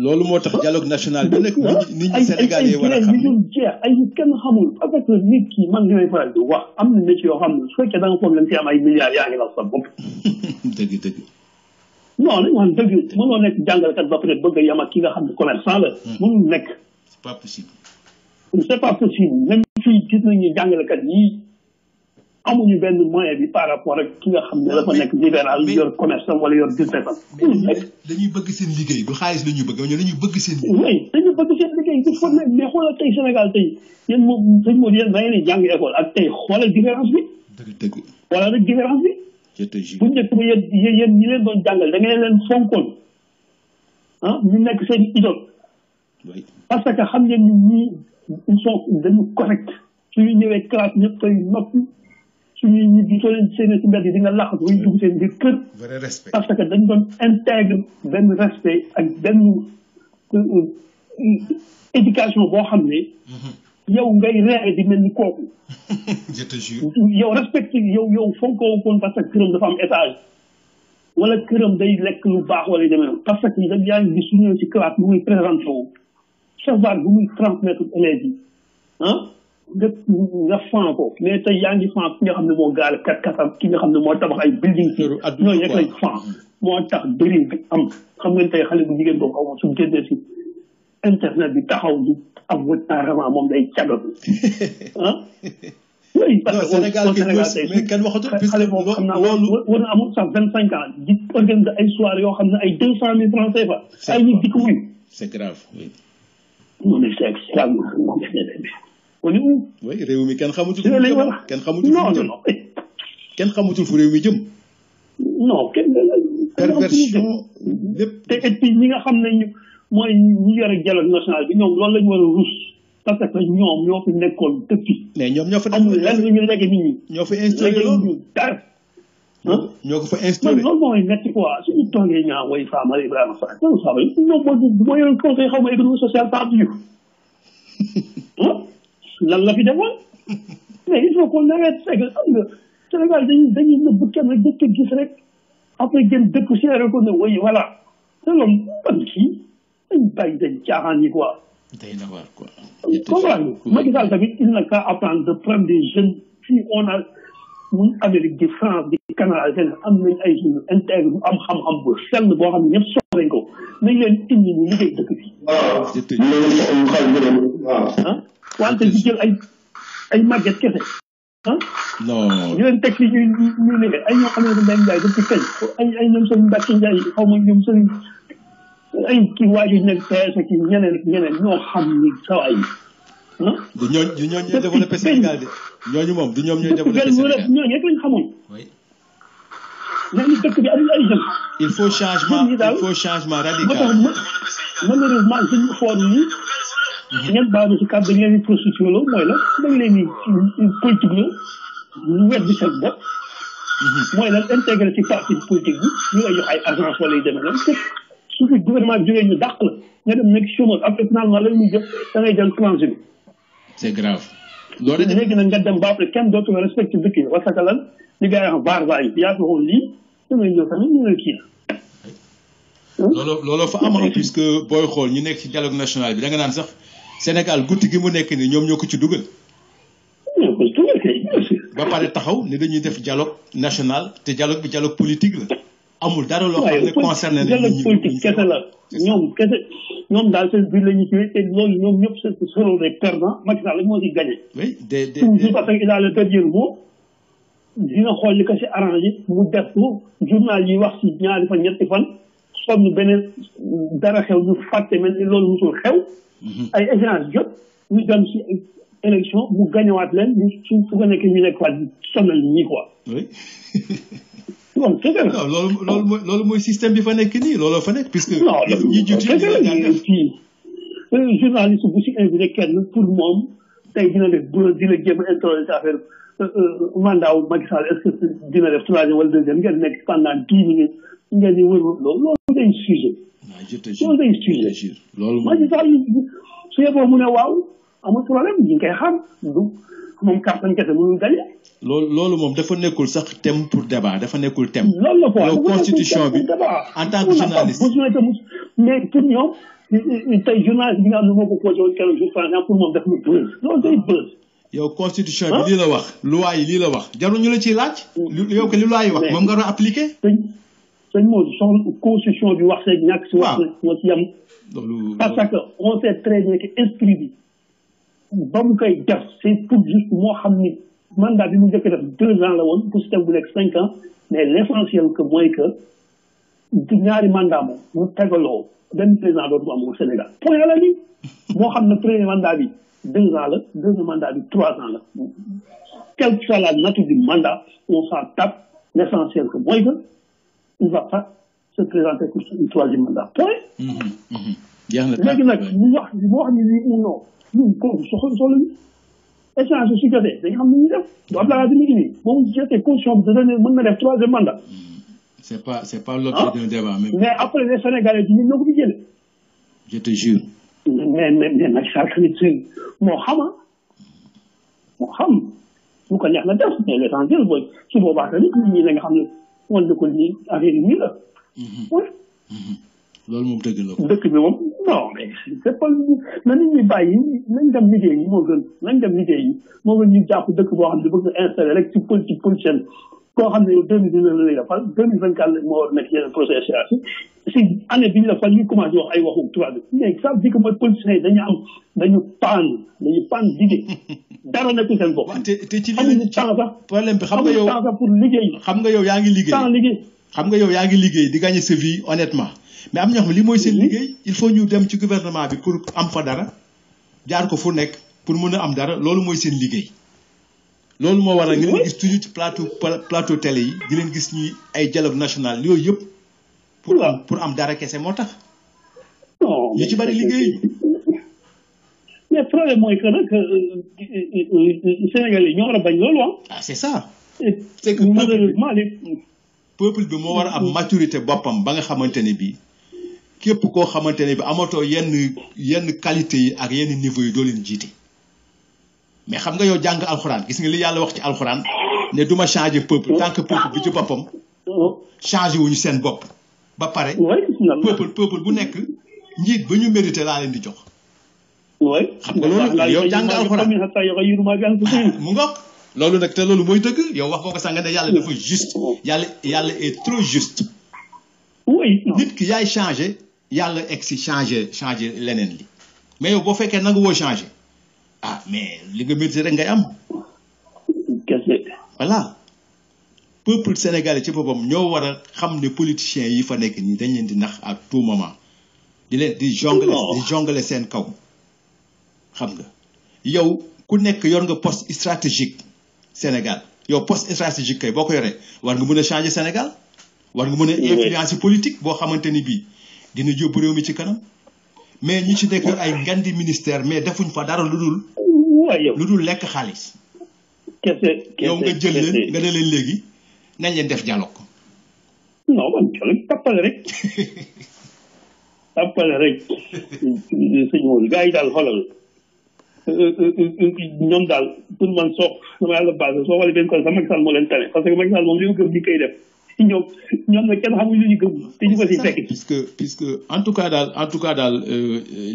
S1: loolu moo tax dialogue national bi nekk nit ñi sénégalais war a xam
S3: ay jeex ay kenn xamul parce que nit ki man li may faral di wax am na métier yoo xam ne su fekkee da nga foog leen ci am ay milliards yaa ngi la sa bopp.
S1: dëgg.
S3: non nañu wax dëgg mënoo nekk jàngalkat ba peut être bëgg a yam ak ki nga xam ne commerçant la. mënul nekk.
S1: c'est pas possible.
S3: c'est pas possible même fii gis nañu jàngalekat yi amuñu benn moyen bi par rapport ak ki nga xam ne dafa nekk libéral yor commerçant wala yor business am.
S1: dañuy bëgg seen liggéey du xaalis la ñuy bëgg ñoom dañuy bëgg seen liggéey.
S3: oui dañuy bëgg seen liggéey il faut mais xoolal tey Sénégal tey yéen moom sëñ Modou yéen da ngeen di jàng école ak tey xoolal différence bi.
S1: dëgg.
S3: xoolal rek différence bi.
S1: je te jure
S3: bu njëkk ba yéen ñi leen doon jàngal da ngeen leen fonkoon ñu nekk seen idole.
S1: oui
S3: parce que xam ngeen ni ñii ils sont dañu correct suñu ñëwee classe ñëpp koy noppi. suñuy ñibbi soo leen séenee ci mbedd yi di nga làqatu ba ñu dugg seen biir kër.
S1: vrai respect.
S3: parce que dañ doon intègre benn respect ak benn éducation boo xam ne. yow ngay reere di mel ni kooku.
S1: je te jure.
S3: yow respecté yow fonkoo koon parce que këram dafa am étage wala këram day lekk lu baax wala yu demee noonu parce que yaa ngi gis su ñëwee ci classe bu muy présenté wu savoir bu muy transmettre élèves yi nga fan ko mais tey yaa ngi fan ki nga xam ne moo gaale kat-katam ki nga xam ne moo tabax ay building fi ñooñu rek lañ fan moo tax bëri bi am xam ngeen tey xale bu jigéen boobu xaw ma su génnee si internet bi taxaw di am vraiment moom day cagat oui parce que Sénégal tey
S1: mais kenn waxatul
S3: xale boobu xam naa war na amul sax 25 ans di organiser ay soirées yoo xam ne ay 200 000 francs CFA ay nit di ko wuyu
S1: c'est grave oui
S3: non mais c'est extrême moom
S1: oui réew mi kenn xamutul fu mu jëm kenn xamutul fu mu jëm kenn xamutul fu réew mi jëm.
S3: non kenn
S1: perversion lépp.
S3: te et puis ñi nga xam ne mooy ñi yore dialogue national bi ñoom loolu la ñu war a rus parce que ñoom ñoo fi nekkoon depuis.
S1: mais ñoom ñoo fa
S3: amul lenn lu ñu léegi nit ñi.
S1: ñoo fa installé loolu
S3: dara
S1: ñoo ko fa
S3: man
S1: instauré.
S3: loolu mooy métti quoi suñu toogee ñaa way Famara Ibrahima Fall non ça va non bu ma yoroon conseil xaw ma économie sociale Pape Diouf lan la fi defoon mais il faut qu'on arrête c'est que xam nga Sénégal dañuy nëbb kenn rek dëkk gis rek après gën dëkk si ko ne way voilà te loolu ban kii dañ bàyyi dañ caaxaan yi quoi.
S1: day na war quoi.
S3: comprendre Macky Sall tamit il n'a qu'à apprendre de prendre des jeunes fii on a muy Amérique di France di Canada fenn am nañ ay jeunes intègre bu am xam-xam bu sell boo xam ne ñëpp soxla nañ ko nañ leen indi ñu liggéey dëkk bi. wante di jël ay màgget kese
S1: non
S3: ñu leen teg fii ñu liggéey ay ñoo xam ne Mbaye Ndiaye daf ci kañ ay ñoom seen Mbacke Ndiaye xaw ma ñoom seen ay kii waaju nekk PS ak ñeneen ñoo xam ni sawaay
S1: du ñooñu ñooy développé Sénégal de ñooñu moom du ñoom ñooy développé Sénégal
S3: ñooñu rek lañ xamoon.
S1: oui.
S3: léegi dëkk bi am ay jeunes.
S1: il faut changement radical.
S3: moo tax malheureusement suñu foor yi. ngeen baal si kàddu dañ leen di prostitué loo mooy la dañ leen di politique la ñu weddi seen bopp. mooy la intégré ci parti politique bi ñu lay jox ay agence wala yu demee noonu te su fi gouvernement bi jógee ñu dàq la nga dem nekk chômeur après finalement la ñuy jëf da ngay jël congé bi.
S1: c'est grave. loolu de
S3: léegi nag nga dem ba après kenn dootu la respecté dëkk yi parce que lan li gars yi wax baar yi yaa fi waxoon lii da ngay ñëw tamit ñu ne kii.
S1: looloo fa am puisque booy xool ñu nekk ci dialogue national bi da nga naan sax Sénégal guddi gi mu nekk nii ñoom ñoo ko ci dugal.
S3: ñoo ko ci dugal kay bien sûr.
S1: ba pare taxaw ne dañuy def dialogue national te dialogue bi dialogue politique la. amul dara loo xam ne concerné na
S3: dialogue politique kese la ñoom daal seen biir la ñu ci te loolu ñoom ñëpp seront des perdants Macky Sall moo ci gagné.
S1: oui
S3: toujours parce que il a le dernier mot dina xool li ko si arrangé mu def ko journal yi wax si ñaari fan ñetti fan sonn beneen dara xew ñu fàtte mel ni loolu musul xew. ay échange jot ñu dem si élection mu gañewaat leen ñu su ko nekkee ñu nekk waat sonal ñii quoi.
S1: oui.
S3: non c'est vrai.
S1: non loolu mooy système bi fa nekk nii looloo fa nekk puisque.
S3: non
S1: ñi jiitu
S3: journaliste bu si invité kenn pour moom tey dina def dina jéem a introduire affaire mandat wu Macky Sall est-ce que dina def troisième wala deuxième ngeen nekk pendant 10 minutes ngeen di wër loolu day sujet. loolu day sujet.
S1: loolu
S3: Macky Sall su yeboo mu ne waaw amul problème ñu ngi koy xam du moom kàttan kese mënul gañe.
S1: loolu moom dafa nekkul sax thème pour débat dafa nekkul thème.
S3: loolu la quoi
S1: yow constitution bi en tant que journaliste.
S3: mais pour ñoom tey journaliste bi nga xam ne moo ko posé woon keroog jour par exemple pour moom def na buzz loolu day buzz.
S1: yow constitution bi lii la wax loi yi lii la wax jarul ñu la ciy laaj. yow que li loi yi wax moom nga doon appliqué.
S3: sëñ Maodo soxla constitution bi wax seeg ñàkk si wax moo ci yem. parce que on sait très bien que esprit bi ba mu koy def c'est pour juste moo xam ni mandat bi mu njëkk def 2 ans la woon pour système bu nekk 5 ans mais l'essentiel que mooy que ñaari mandat moom mu tegaloo benn président dootu am au Sénégal point la ni moo xam ne premier mandat bi 2 ans la deuxième mandat bi 3 ans la quelle que soit la nature du mandat on s'en tape l'essentiel que mooy que il va pas se présenter pour un troisième mandat point. léegi nag ñu wax ni lii ou non ñun kooku soxla ñu échange su jotee dañ xam ni ñu def du Abdoulaye Wade mi ngi nii moom jotee constitution bi da mën na def troisième mandat.
S1: c'est pas l'objet d'un débat
S3: mais après les Sénégalais ñun ñoo ko fi jëlee.
S1: je te jure.
S3: mais Macky Sall tamit moo xam lu ko neex na def mais l'essentiel mooy su boobaa tamit nit ñi nga xam ne wan na ko nii affaire yi nii la.
S1: loolu moom dëgg la ko.
S3: dëkk bi moom non mais c'est pas na nit ñi bàyyi nañ dem liggéey yi moo gën moo gën ñu jàpp dëkk boo xam ne bëgg na installé rek ci politique politicienne koo xam ne yow 2019 la lay defal 2024 la moo war nekk yeneen procès si année bi ñu la fal ñu commencé wax ay waxu tubaab bi mais ça veut dire que mooy politiciens yi dañu paan liggéey dara nekkul seen bopp.
S1: te ci
S3: amuñu temps sax
S1: problème bi xam nga yow
S3: temps sax pour liggéey.
S1: xam nga yow yaa ngi liggéey
S3: temps liggéey.
S1: xam nga yow yaa ngi liggéey di gagner sa vie honnêtement mais am ñoo xam ne li mooy seen liggéey il faut ñu dem ci gouvernement bi pour am fa dara jaar ko fu nekk pour mën a am dara loolu mooy seen liggéey. loolu moo waral nga leen gis toujours ci plateau télé yi di leen gis ñuy ay dialogue national yooyu yëpp pour am dara kese moo tax.
S3: non
S1: ñu ci bari liggéey.
S3: mais problème mooy que nag Sénégal yi ñoo war a bañ loolu
S1: ah c'est ça.
S3: c'est que malheureusement
S1: peuple bi moo war a am maturité boppam ba nga xamante ne bii képp koo xamante ne bi amatoo yenn qualité yi ak yenn niveau yi doo leen jiite mais xam nga yow jàng alxuraan gis nga li yàlla wax ci alxuraan ne duma changer peuple tant que peuple bi ci boppam changé wuñu seen bopp ba pare peuple bu nekk njiit ba ñu mérité laa leen di jox xam nga loolu yow jàng alxuraan mu ngoog loolu nag te loolu mooy dëgg yow wax nga ko sànga ne yàlla dafa juste yàlla est trop juste nit ki yaay changé yàlla egg si changé leneen li mais yow boo fekkee nangu woo changé mais li nga mérité rek ngay am voilà peuple sénégalais ci boppam ñoo war a xam ne politiciens yi fa nekk nii dañ leen di nax à tout moment di jongale seen kaw xam nga yow ku nekk yor nga poste stratégique Sénégal yow poste stratégique kay boo ko yoree war nga mën a changer Sénégal war nga mën a influence politique boo xamante ni bii dina yóbbu réew mi ci kanam mais ñi ci nekk yor ay ngandi ministère mais defuñ fa dara lu dul lekk xaalis yow nga jël leen nga ne leen léegi nañ leen def dialogue
S3: non man dialogue tappale rek sëñ Modou gars yi daal xoolal ñoom daal pour man sama yàlla base soo xoolee benn côté sax Macky Sall moo leen tane parce que Macky Sall moom li mu gëm ni koy def ñoom nag kenn xamuñ lu ñu gëm te ñu ko si fekk
S1: puisque en tout cas daal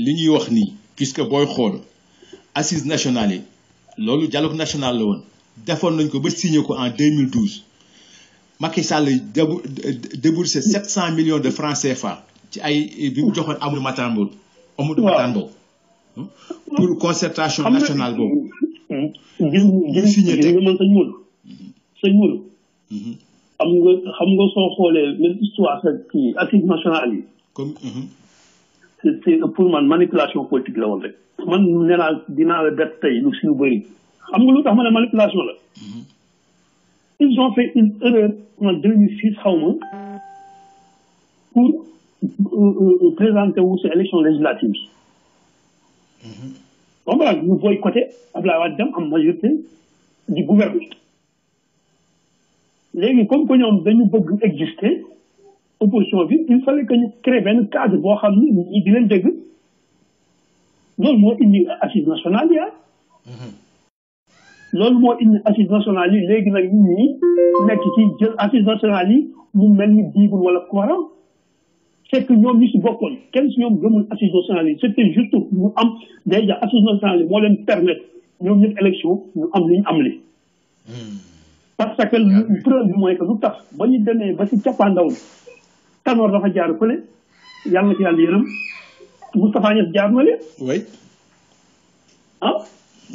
S1: li ñuy wax nii puisque booy xool assises nationales yi loolu dialogue national la woon defoon nañ ko ba signé ko en 2012 Macky Sall déboursé 700 millions de francs CFA ci ay bi mu joxoon Amadou Mahtar Mbow pour concertation nationale boobu.
S3: gis signé teg man sëñ Modou xam nga soo xoolee même histoire sa kii assises nationales yi.
S1: comme.
S3: c'est pour man manipulation politique la woon rek. man nee naa dinaa la def tey lu si lu bëri xam nga lu tax ma ne manipulation la. ils ont fait une erreur en 2006 xaw ma pour présenter wu si élection législative. donc voilà ñu boycotté Abdoulaye Wade dem am majorité du gouvernement. léegi comme que ñoom dañu bëgg exister opposition bi il fallait que ñu créer benn cadre boo xam ni ñi di leen dégg loolu moo indi assises nationales yi loolu moo indi assises nationales yi léegi nag nit ñi nekk ci jël assises nationales yi mu mel ni Bible wala Coran c'est que ñoom ñu si bokkoon kenn si ñoom gëmul assises nationales yi c'était juste ñu am déjà assises nationales yi moo leen permettre ñoom ñëpp élection ñu am li ñu am li parce que preuve bi mooy que lu tax ba ñu demee ba si cappaandaw li Tanor dafa jaar fële yàlla na ci yàlla yërëm Moustapha Niasse jaar na leen.
S1: oui.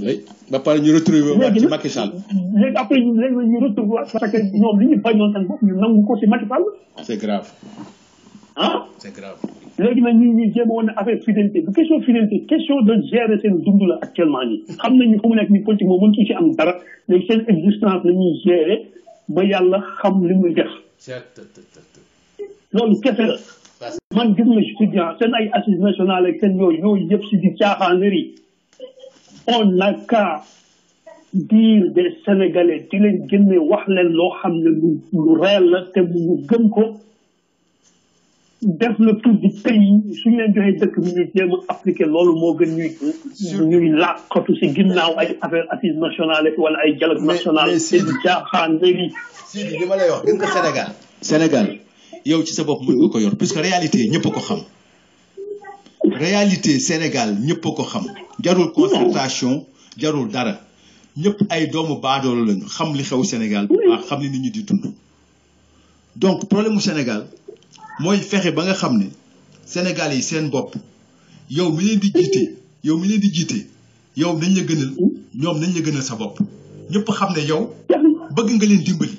S1: oui ba pare ñu retrouvé waat ci Macky Sall.
S3: léegi après ñu retrouvé waat parce que ñoom li ñu bañoon seen bopp ñu nangu ko si Macky Sall.
S1: c'est grave. c'est grave.
S3: léegi nag ñu jéem a woon ne affaire fidélité du question fidélité question de gérer seen dund la actuellement nii xam nañu fu mu nekk nii politique moom mënut ci am dara léegi seen existence la ñuy gérer ba yàlla xam li muy def. loolu kese la. man gis nga étudiant seen ay assises nationales ak seen yooyu yëpp si di caaxaanerie on n'a qu'à dire des Sénégalais di leen génne wax leen loo xam ne lu réel la te ñu gëm ko. def le tour du pays suñu leen joxee dëkk bi ñu jéem a appliqué loolu moo gën ñuy làqatu si ginnaaw ay affaire assises nationales wala ay dialogue national te di caaxaanerie.
S1: Sidi li ma lay wax gis nga Sénégal yow ci sa bopp mën nga ko yor puisque réalité ñëpp a ko xam réalité Sénégal ñëpp a ko xam jarul consultation jarul dara ñëpp ay doomu baadoolo lañu xam li xew Sénégal bu baax xam li nit ñi di dund donc problème mu Sénégal mooy fexe ba nga xam ne Sénégal yi seen bopp yow mi leen di jiite yow nañ la gënal ñoom nañ la gënal sa bopp ñëpp xam ne yow bëgg nga leen dimbali.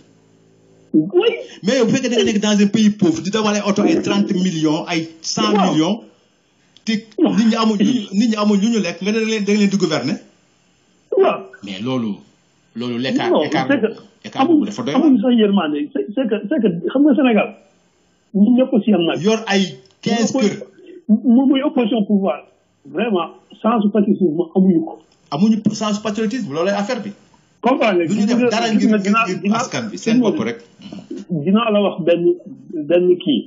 S1: mais yow bu fekkee da nga nekk dans un pays pauvre di dawal ay oto ay 30 millions ay 100 millions te nit ñi amuñ lu ñu lekk nga da nga leen di gouverner.
S3: waaw
S1: mais loolu l'écart boobu dafa doy.
S3: amuñu sax yërmande c'est que xam nga Sénégal ñun ñëpp si am nag.
S1: yor ay 15 kër.
S3: muy opposition pouvoir vraiment sens patriotisme amuñu ko.
S1: amuñu sens patriotisme loolay affaire bi.
S3: comprendre
S1: du ñu def dara ngir askan bi seen bopp rek.
S3: dinaa la wax benn kii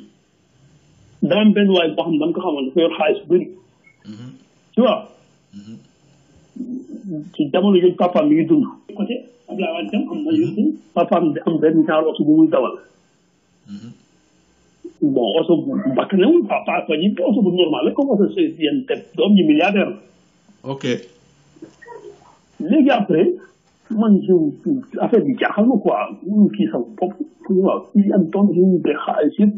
S3: daa am benn waay boo xam ne dama ko xamoon dafa yor xaalis bëri. tu vois. ci jamono yooyu papaam mi ngi dund. côté Abdoulaye Wade tam am na yëpp papaam di am benn genre oto bu muy dawal. bon oto bu bakkanewul papa ko ñi oto bu normal la comme oto yenn teb doom ñi milliardaire la.
S1: ok.
S3: léegi après man affaire bi jaaxal ma quoi ñu kii sama bopp waaw kii am doom ñu de xaalis yëpp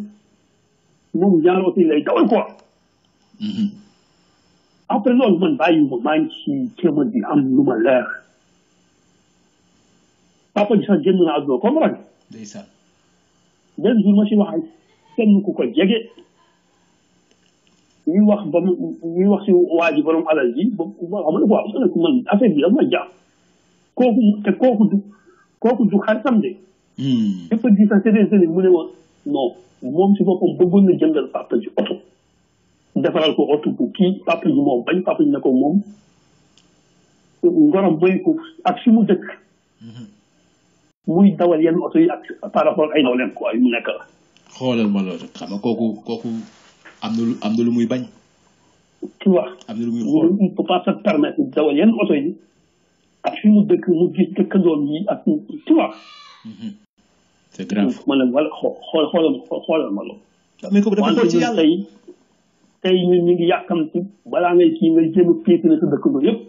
S3: moom genre oto yi lay dawal quoi. après loolu man bàyyi ma maa ngi ci jéem a di am lu ma leer papa ji sax génn na àdduna comme rek.
S1: ndeysaan.
S3: benn jour ma si wax kenn ku ko jege ñuy wax ba mu ñuy wax si waa ji borom alal ji ba xam nga quoi man affaire bi dafa ma jàpp kooku du xaritam de. dafa di sax c'est mu ne ma non moom si boppam bëggoon na jëndal papa ji oto defaral ko oto bu kii papa ji moom bañ papa ji ne ko moom ngorom bëy ko ak fi mu dëkk muy dawal yenn oto yi ak par rapport ay nawleen quoi yu mu nekk la.
S1: xoolal ma loolu xam nga kooku am na lu muy bañ.
S3: tu vois.
S1: am na lu muy xool
S3: il peut pas se permettre dawal yenn oto yi ak fi mu dëkk mu gis dëkkandoom yi ak tu vois.
S1: c'est grave.
S3: ma ne wala xoolal ma loolu.
S1: mais kooku dafa xool ci yàlla
S3: tey ñun ñu ngi yàkkamti balaa ngay kii nga jéem a piétiner sa dëkkandoo yëpp.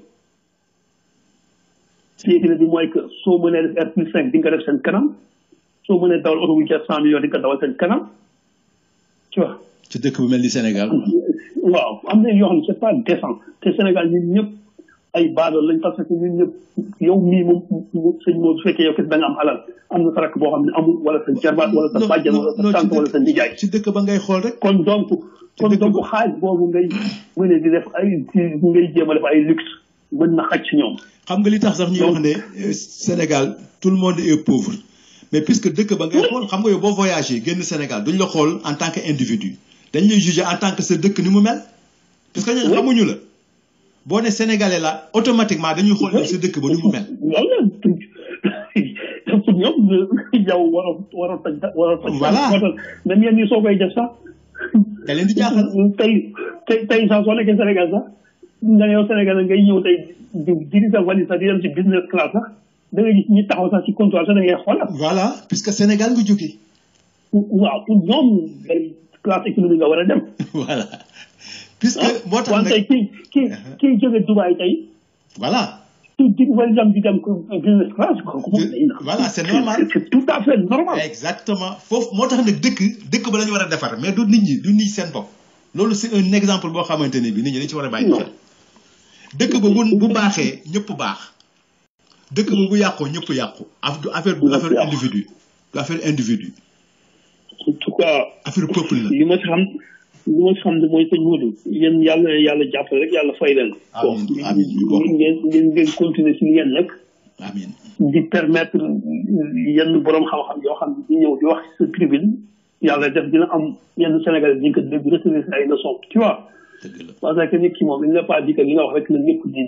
S3: piétiner bi mooy que soo mënee def R+5 di nga def seen kanam. soo mënee dawal oto bu jar 100 millions di nga dawal seen kanam tu vois.
S1: ci dëkk bu mel ni Sénégal.
S3: waaw am na yoo xam ne c'est pas décent te Sénégal ñun ñëpp ay baadool lañ parce que ñun ñëpp yow mii moom sëñ Maodo su fekkee yow kese da nga am alal am na sa rakk boo xam ne amul wala sa jarbaat wala sa bàjjan wala sa tante wala sa nijaay.
S1: ci dëkk ba ngay xool rek.
S3: kon donc xaalis boobu ngay mën di def ngay jéem a def ay luxe mën na xaj ci ñoom.
S1: xam nga li tax sax ñuy wax ne Sénégal tout le monde est pauvre. mais puisque dëkk ba ngay xool xam nga yow boo voyagé génn Sénégal duñ la xool en tant que individu dañ lay juger en tant que sa dëkk ni mu mel parce que ñooñu xamuñu la boo ne sénégalais la automatiquement dañuy xool yow sa dëkk ba ni mu mel.
S3: loolu la pour ñoom yow waroo toj.
S1: voilà
S3: même yéen ñi soo koy def sax.
S1: da leen di jaaxal.
S3: tey sax soo nekkee Sénégal sax nga ne yow Sénégal ngay ñëw tey di sa valise sax di dem ci business class sax. da ngay gis ñi taxaw sax ci comptoir sax da ngay xoolal.
S1: voilà puisque Sénégal nga jógee.
S3: waaw pour ñoom classe économique nga war a dem.
S1: voilà puisque moo tax
S3: wante kii jóge Dubaï tey.
S1: voilà.
S3: di war dem di dem business class.
S1: voilà c'est normal
S3: c'est tout à fait normal.
S1: exactement foofu moo tax nag dëkk ba la ñu war a defar mais du nit ñi seen bopp. loolu c'est un exemple boo xamante ne bi nit ñi dañ ci war a bàyyi xel. dëkk ba bu baaxee ñëpp baax. dëkk ba bu yàqoo ñëpp yàqu affaire individu du affaire individu.
S3: en tout cas
S1: affaire peuple la.
S3: li ma ci xam ne mooy sëñ Modou yéen yàlla jàppale rek yàlla fay leen.
S1: amiin
S3: ngeen continuer si li ngeen nekk.
S1: amiin
S3: di permettre yenn borom xam-xam yoo xam ne di ñëw di wax ci sa tribune yàlla def dina am yenn Sénégalais di nga ko dégg retenir ay leçons tu vois. parce que nit ki moom il n'est pas dit que li nga wax rek na ñëpp di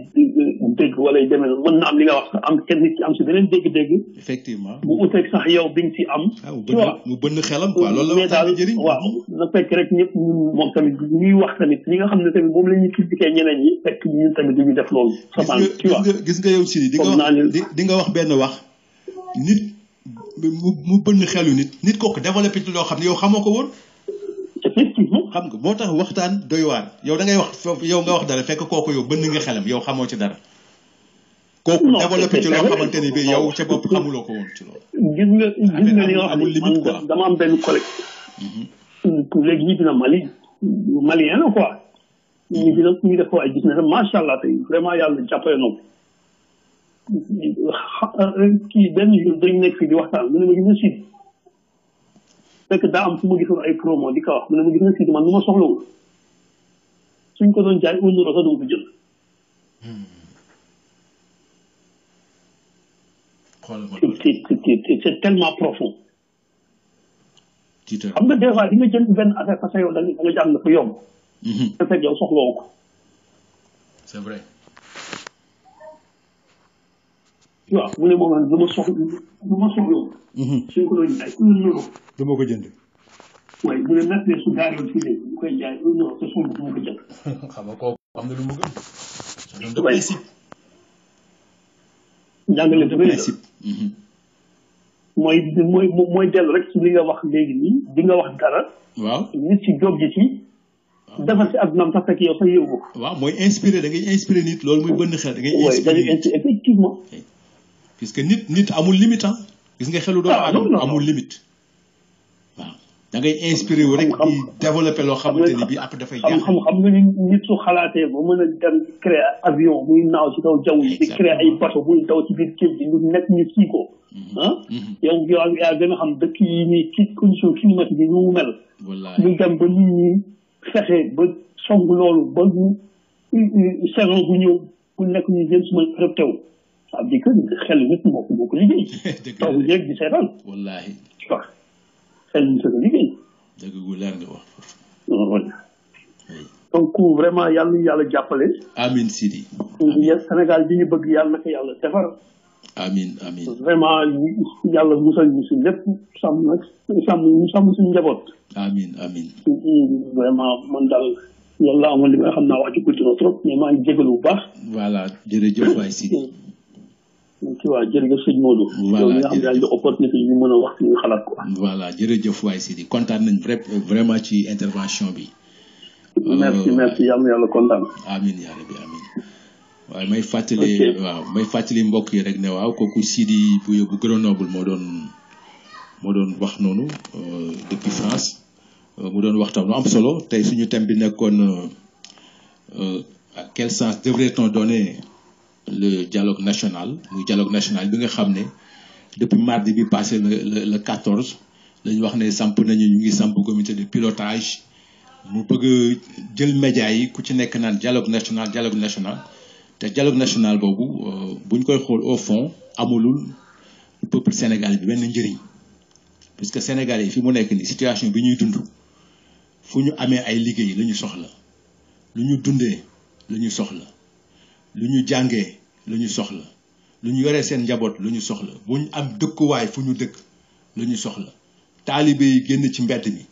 S3: dégg wala yu demee mën na am li nga wax sax am kenn nit ki am si beneen dégg-dégg.
S1: effectivement
S3: bu uteeg sax yow bi nga si am. tu vois
S1: mu bënn xelam quoi loolu la
S3: mais daal waaw na fekk rek ñëpp ñun moom tamit ñuy wax tamit li nga xam ne tamit moom la ñuy critiquer ñeneen ñi fekk ñun tamit duñu def loolu. tu vois
S1: gis nga yow si di nga wax benn wax nit mu bënn xelu nit kooku développé ci loo xam ne yow xamoo ko woon.
S3: effectivement
S1: xam nga moo tax waxtaan doy waar yow da ngay wax yow nga wax dara fekk kooku yow bënn nga xelam yow xamoo ci dara. kooku développé ci loo xamante ni bi yow ca bopp xamuloo ko woon ci loolu.
S3: gis nga li nga xam ne man dama am benn collègue. léegi ñibbi na Mali malien la quoi. ñu def ko ay business macha allah tey vraiment yàlla jàppale na ko. kii benn jour dañu nekk fii di waxtaan mu ne ma gis nga Sidi fekk daa am fu ma gisoon ay promo di ko wax mu ne ma gis nga Sidi man lu ma soxlawul suñ ko doon jaay un euro sax dama ko jël. c'est tellement profond. xam nga des fois di nga jënd benn affaire parce que yow da nga jàng dafa yomb. te fekk yow soxlawoo ko.
S1: c'est vrai.
S3: waaw mu ne moom nag lu ma soxla suñ ko doon jaay 1 euro
S1: dama ko jënd
S3: waaye mu ne nag ne su gaaroon fii léegi ñu koy jaay 1 euro te somb du ma ko jënd
S1: xam nga kooku am na lu mu gëm ñoom de principe
S3: njàngale dafay
S1: principe
S3: mooy dellu rek ci li nga wax léegi nii di nga wax dara
S1: waaw
S3: nit ci jóg ji ci defal ci addunaam sax fekk yow sax yëngu ko
S1: waaw mooy inspiré da ngay inspiré nit loolu muy bënn xel da ngay inspiré nit
S3: effectivement
S1: puisque nit amul limite ah gis nga xelu doomu aadama amul limite waaw da ngay inspiré wu rek di développé loo xamante ni bii après dafay jaaxal
S3: xam nga ni nit su xalaatee ba mën a dem créer avion muy naaw ci kaw jaww ji di créer ay bateau muy daw ci biir géej gi lu nekk ñu sii ko yow yaa gën a xam dëkk yi nii ci condition climatique yi ñu mu mel ñu dem ba nit ñi fexe ba song loolu ba saison bu ñëw ku nekk ñu jëm suma adopté wu ça veut dire que xel nit moo ko liggéey taw bi rek di seetaan
S1: wallaahi
S3: waaw xel nit ko liggéey
S1: dëgg gu leer nga wax
S3: donc vraiment yàlla jàppale
S1: amin Sidi
S3: Sénégal bi ñu bëgg yàlla na ko yàlla defar
S1: amin
S3: vraiment yàlla musal ñu si lépp sàmm suñu njaboot
S1: amin
S3: vraiment man daal yàlla amoon li nga xam naa wax ci guddi na trop mais maa ngi jégalu bu baax
S1: voilà jërëjëf waay Sidi
S3: jërëjëf sëñ Modou yow nga xam daal di opportunité ñu mën a wax ñu xalaat ko
S1: voilà jërëjëf waay Sidi kontaan nañ vraiment ci intervention bi
S3: merci yàlla kontaan
S1: amin yaa rabbi amin waaye may fàttali mbokk yi rek ne waaw kooku Sidi bu Grenoble moo doon wax noonu depuis France mu doon waxtaan lu am solo tey suñu thème bi nekkoon quel sens devrait-on donner le dialogue national muy dialogue national bi nga xam ne depuis mardi bi passé le 14 lañu wax ne samp nañu ñu ngi samp comité de pilotage mu bëgg jël média yi ku ci nekk naan dialogue national te dialogue national boobu buñ koy xool au fond amulul peuple sénégalais bi benn njëriñ parce que sénégalais yi fi mu nekk ni situation bi ñuy dund fu ñu amee ay liggéey la ñu soxla lu ñu dundee la ñu soxla lu ñu jàngee la ñu soxla lu ñu yoree seen njaboot la ñu soxla bu ñu am dëkkuwaay fu ñu dëkk la ñu soxla taalibe yi génn ci mbedd mi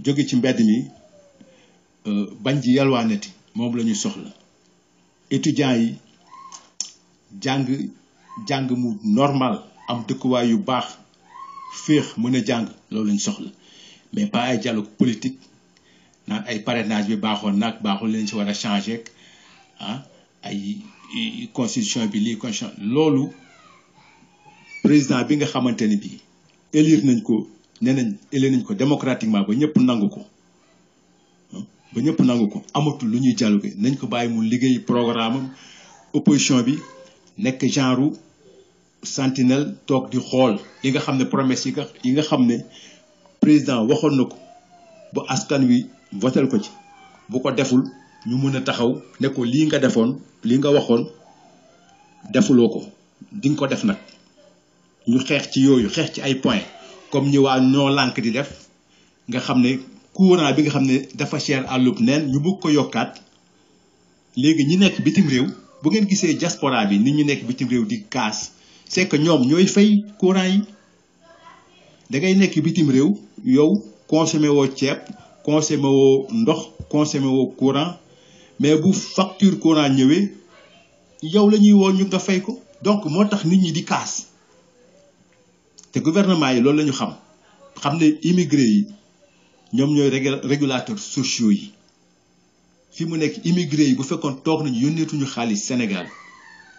S1: jóge ci mbedd mi bañ ji yalwaanati moom la ñu soxla étudiants yi jàng mu normal am dëkkuwaay yu baax féex mën a jàng loolu lañ soxla mais pas ay dialogue politique naan ay parrainage bi baaxoon nag baaxul leen ci war a changer ay constitution bi lii constitution loolu président bi nga xamante ni bii élire nañ ko élire nañ ko démocratiquement ba ñëpp nangu ko amatul lu ñuy dialoguer nañ ko bàyyi mu liggéey programme am opposition bi nekk genre sentinelle toog di xool yi nga xam ne promesse yi nga xam ne président waxoon na ko ba askan wi votel ko ci bu ko deful ñu mën a taxaw ne ko lii nga defoon lii nga waxoon defuloo ko di nga ko def nag ñu xeex ci yooyu xeex ci ay points comme ñi waa ñoo lànk di def nga xam ne courant bi nga xam ne dafa cher àllub neen ñu bëgg ko yokkaat léegi ñi nekk bitim réew bu ngeen gisee diaspora bi nit ñu nekk bitim réew di kaas c'est que ñoom ñooy fay courant yi da ngay nekk bitim réew yow consommé woo ceeb consommé woo ndox consommé woo courant mais bu facture courant ñëwee yow la ñuy woo ñu nga fay ko donc moo tax nit ñi di kaas te gouvernement yi loolu la ñu xam ne immigré yi ñoom ñooy régulateurs sociaux yi fi mu nekk immigré yi bu fekkoon toog nañu yónneetuñu xaalis Sénégal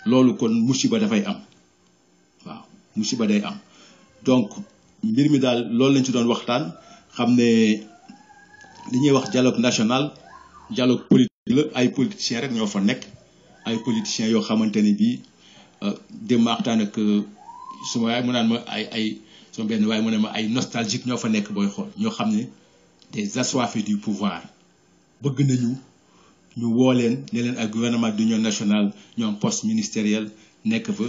S1: loolu kon musiba dafay am waaw musiba day am donc mbir mi daal loolu lañ ci doon waxtaan xam ne li ñuy wax dialogue national dialogue politique la ay politiciens rek ñoo fa nekk ay politiciens yoo xamante ne bii démb waxtaan ak suma waay mu naan ma ay suma benn waaye mu ne ma ay nostalgique ñoo fa nekk booy xool ñoo xam ne des assoiffés du pouvoir bëgg nañu ñu woo leen ne leen ak gouvernement d'union nationale ñoom poste ministériel nekk fa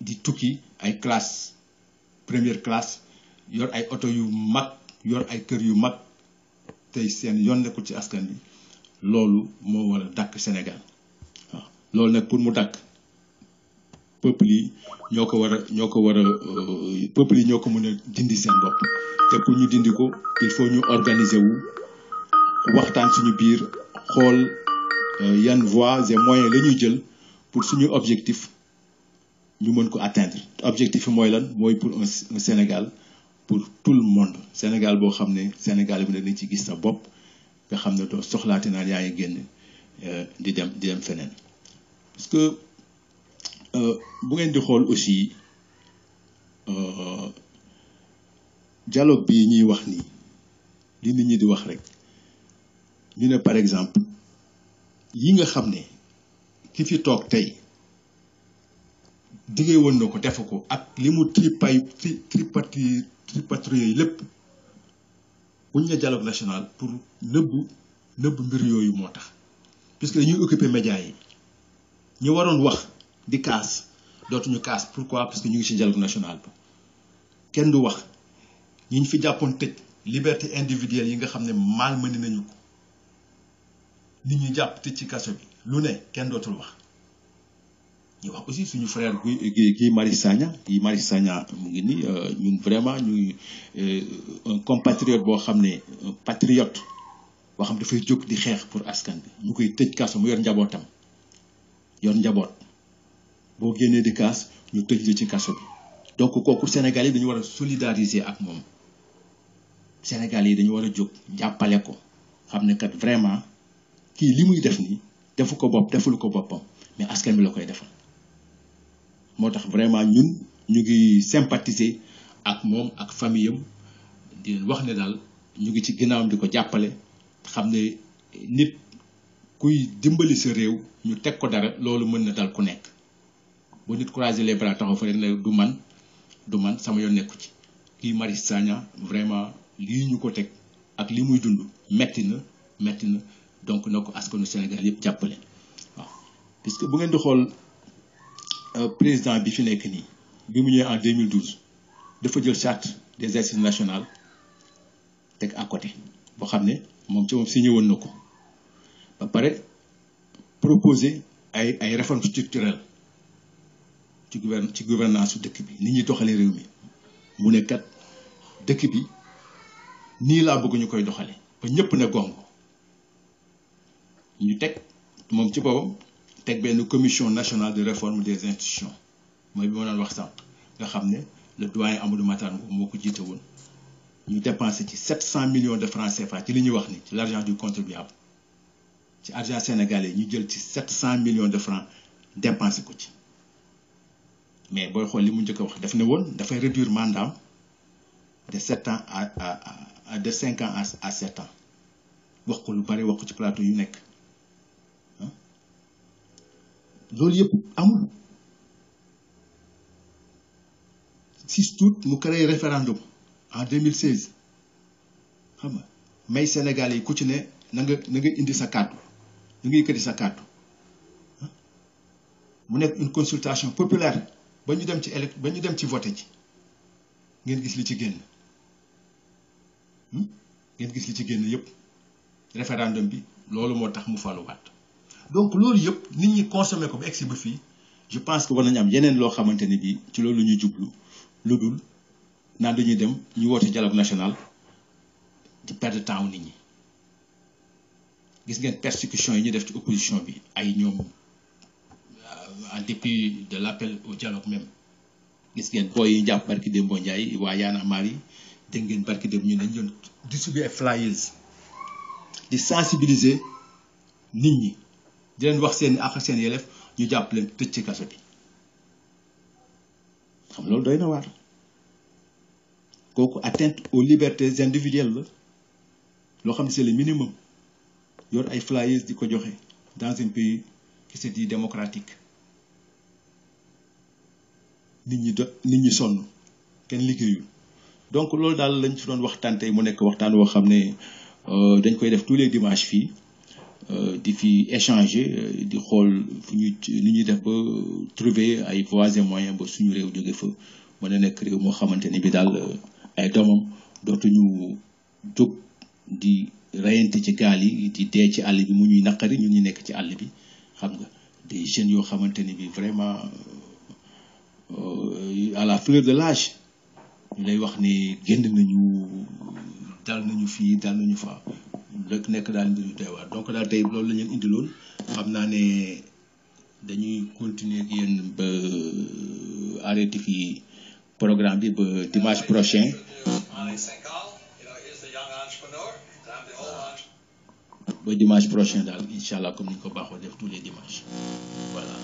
S1: di tukki ay classe première classe yor ay oto yu mag yor ay kër yu mag tey seen yoon nekkul ci askan bi loolu moo war a dakk Sénégal waaw loolu nag pour mu dakk peuple yi ñoo ko war a peuple yi ñoo ko mën a dindi seen bopp te pour ñu dindi ko il faut ñu organiser wu waxtaan suñu biir xool yan voies et moyens la ñuy jël pour suñu objectif ñu mën ko atteindre objectif yi mooy lan mooy pour un Sénégal pour tout le monde Sénégal boo xam ne Sénégal bi dañ ci gis sa bopp nga xam ne doo soxlaate naan yaa ngi génn di dem feneen parce que bu ngeen di xool aussi dialogue bi ñuy wax nii li nit ñi di wax rek ñu ne par exemple yi nga xam ne ki fi toog tey diggee woon na ko defu ko ak li mu tripatouille lépp buñ ne dialogue national pour nëbb mbir yooyu moo tax puisque dañuy occuper médias yi ñu waroon wax di kaas dootuñu kaas pourquoi parce que ñu ngi ci dialogue national ba kenn du wax ñi ñu fi jàppoon tëj liberté individuelle yi nga xam ne mal mëni nañu ko nit ñi jàpp tëj ci kaso bi lu ne kenn dootul wax ñu wax aussi suñu frère Guy Marius Sagna mu ngi nii ñun vraiment ñu un compatriote boo xam ne un patriote boo xam dafay jóg di xeex pour askan bi ñu koy tëj kaso mu yor njabootam yor njaboot boo génnee di kaas ñu tëj la ci kaso bi donc kooku Sénégal yi dañu war a solidariser ak moom Sénégal yi dañu war a jóg jàppale ko xam ne kat vraiment kii li muy def nii deful ko boppam mais askan bi la koy defal moo tax vraiment ñun ñu ngi sympathiser ak moom ak famille am di leen wax ne daal ñu ngi ci ginnaawam di ko jàppale xam ne nit kuy dimbali sa réew ñu teg ko dara loolu mën na dal ku nekk bu nit croiser les bras taxaw fa rek ne du man sama yoon nekku ci kii Marius Sagna vraiment lii ñu ko teg ak li muy dund metti na donc na ko askanu Sénégal yëpp jàppale waaw puisque bu ngeen di xool président bi fi nekk nii bi mu ñëwee en 2012 dafa jël charte des assises nationales teg à côté boo xam ne moom signé woon na ko ba pare proposer ay réformes structurelles ci gouvernance su dëkk bi ni ñuy doxalee réew mi mu ne kat dëkk bi nii laa bëgg ñu koy doxale ba ñëpp ne gongo ñu teg moom ci boppam teg benn commission nationale de réforme des institutions mooy bi ma doon wax sànq nga xam ne le doyen Amadou Mahtar moo ko jiite woon ñu dépensé ci 700 millions de francs CFA ci li ñuy wax ni ci l'argent du contribuable ci argent sénégalais ñu jël ci 700 millions de francs dépensé ko ci mais booy xool li mu njëkk a wax daf ne woon dafay réduire mandat de 7 ans de 5 ans à 7 ans wax ko lu bari wax ko ci plateau yu nekk loolu yëpp amul 6 août mu créé référendum en 2016 xam nga may Sénégal yi ku ci ne na nga indi sa kàddu na nga yëkkati sa kàddu mu nekk une consultation populaire ba ñu dem ci voté ji ngeen gis li ci génn yëpp référendum bi loolu moo tax mu faluwaat donc loolu yëpp nit ñi consommé ko ba egsi ba fii je pense que war nañu am yeneen loo xamante ne bii ci loolu ñuy jublu lu dul naan dañuy dem ñu woote dialogue national di perdre temps nit ñi gis ngeen persécution yi ñu def ci opposition bi ay ñoom en dépit de l'appel au dialogue même gis ngeen booy yi jàpp barki Dembo Ndiaye waa Y'en a marre yi dégg ngeen barki dem ñu nañ doon distribuer ay flyers di sensibiliser nit ñi di leen wax seen ak seen yelleef ñu jàpp leen tëj ci kaso bi xam loolu doy na waar kooku atteinte aux libertés individuelles la loo xam ne c'est le minimum yor ay flyers di ko joxe dans un pays qui se dit démocratique nit ñi sonn kenn liggéeyul donc loolu daal lañ fi doon waxtaan tey mu nekk waxtaan woo xam ne dañ koy def tous les dimanches fii di fi échanger di xool fu ñuy ni ñuy def ba trouver ay voies et moyens ba suñu réew jóge fa mën a nekk réew moo xamante ni bi daal ay doomam dootuñu jóg di reyante ci gaal yi di dee ci àll bi mu ñuy naqari ñun ñu nekk ci àll bi xam nga des jeunes yoo xamante ni bi vraiment à la fleur de l'âge ñu lay wax ni génn nañu dal nañu fii dal nañu fa rek nekk daal mbir yu doy waar donc daal tey loolu la ñu indiloon xam naa ne dañuy continuer ak yéen ba arrêté fii programme bi ba dimanche prochain. ba dimanche prochain daal incha allah comme ni ñu ko baaxoo def tous les dimanches voilà.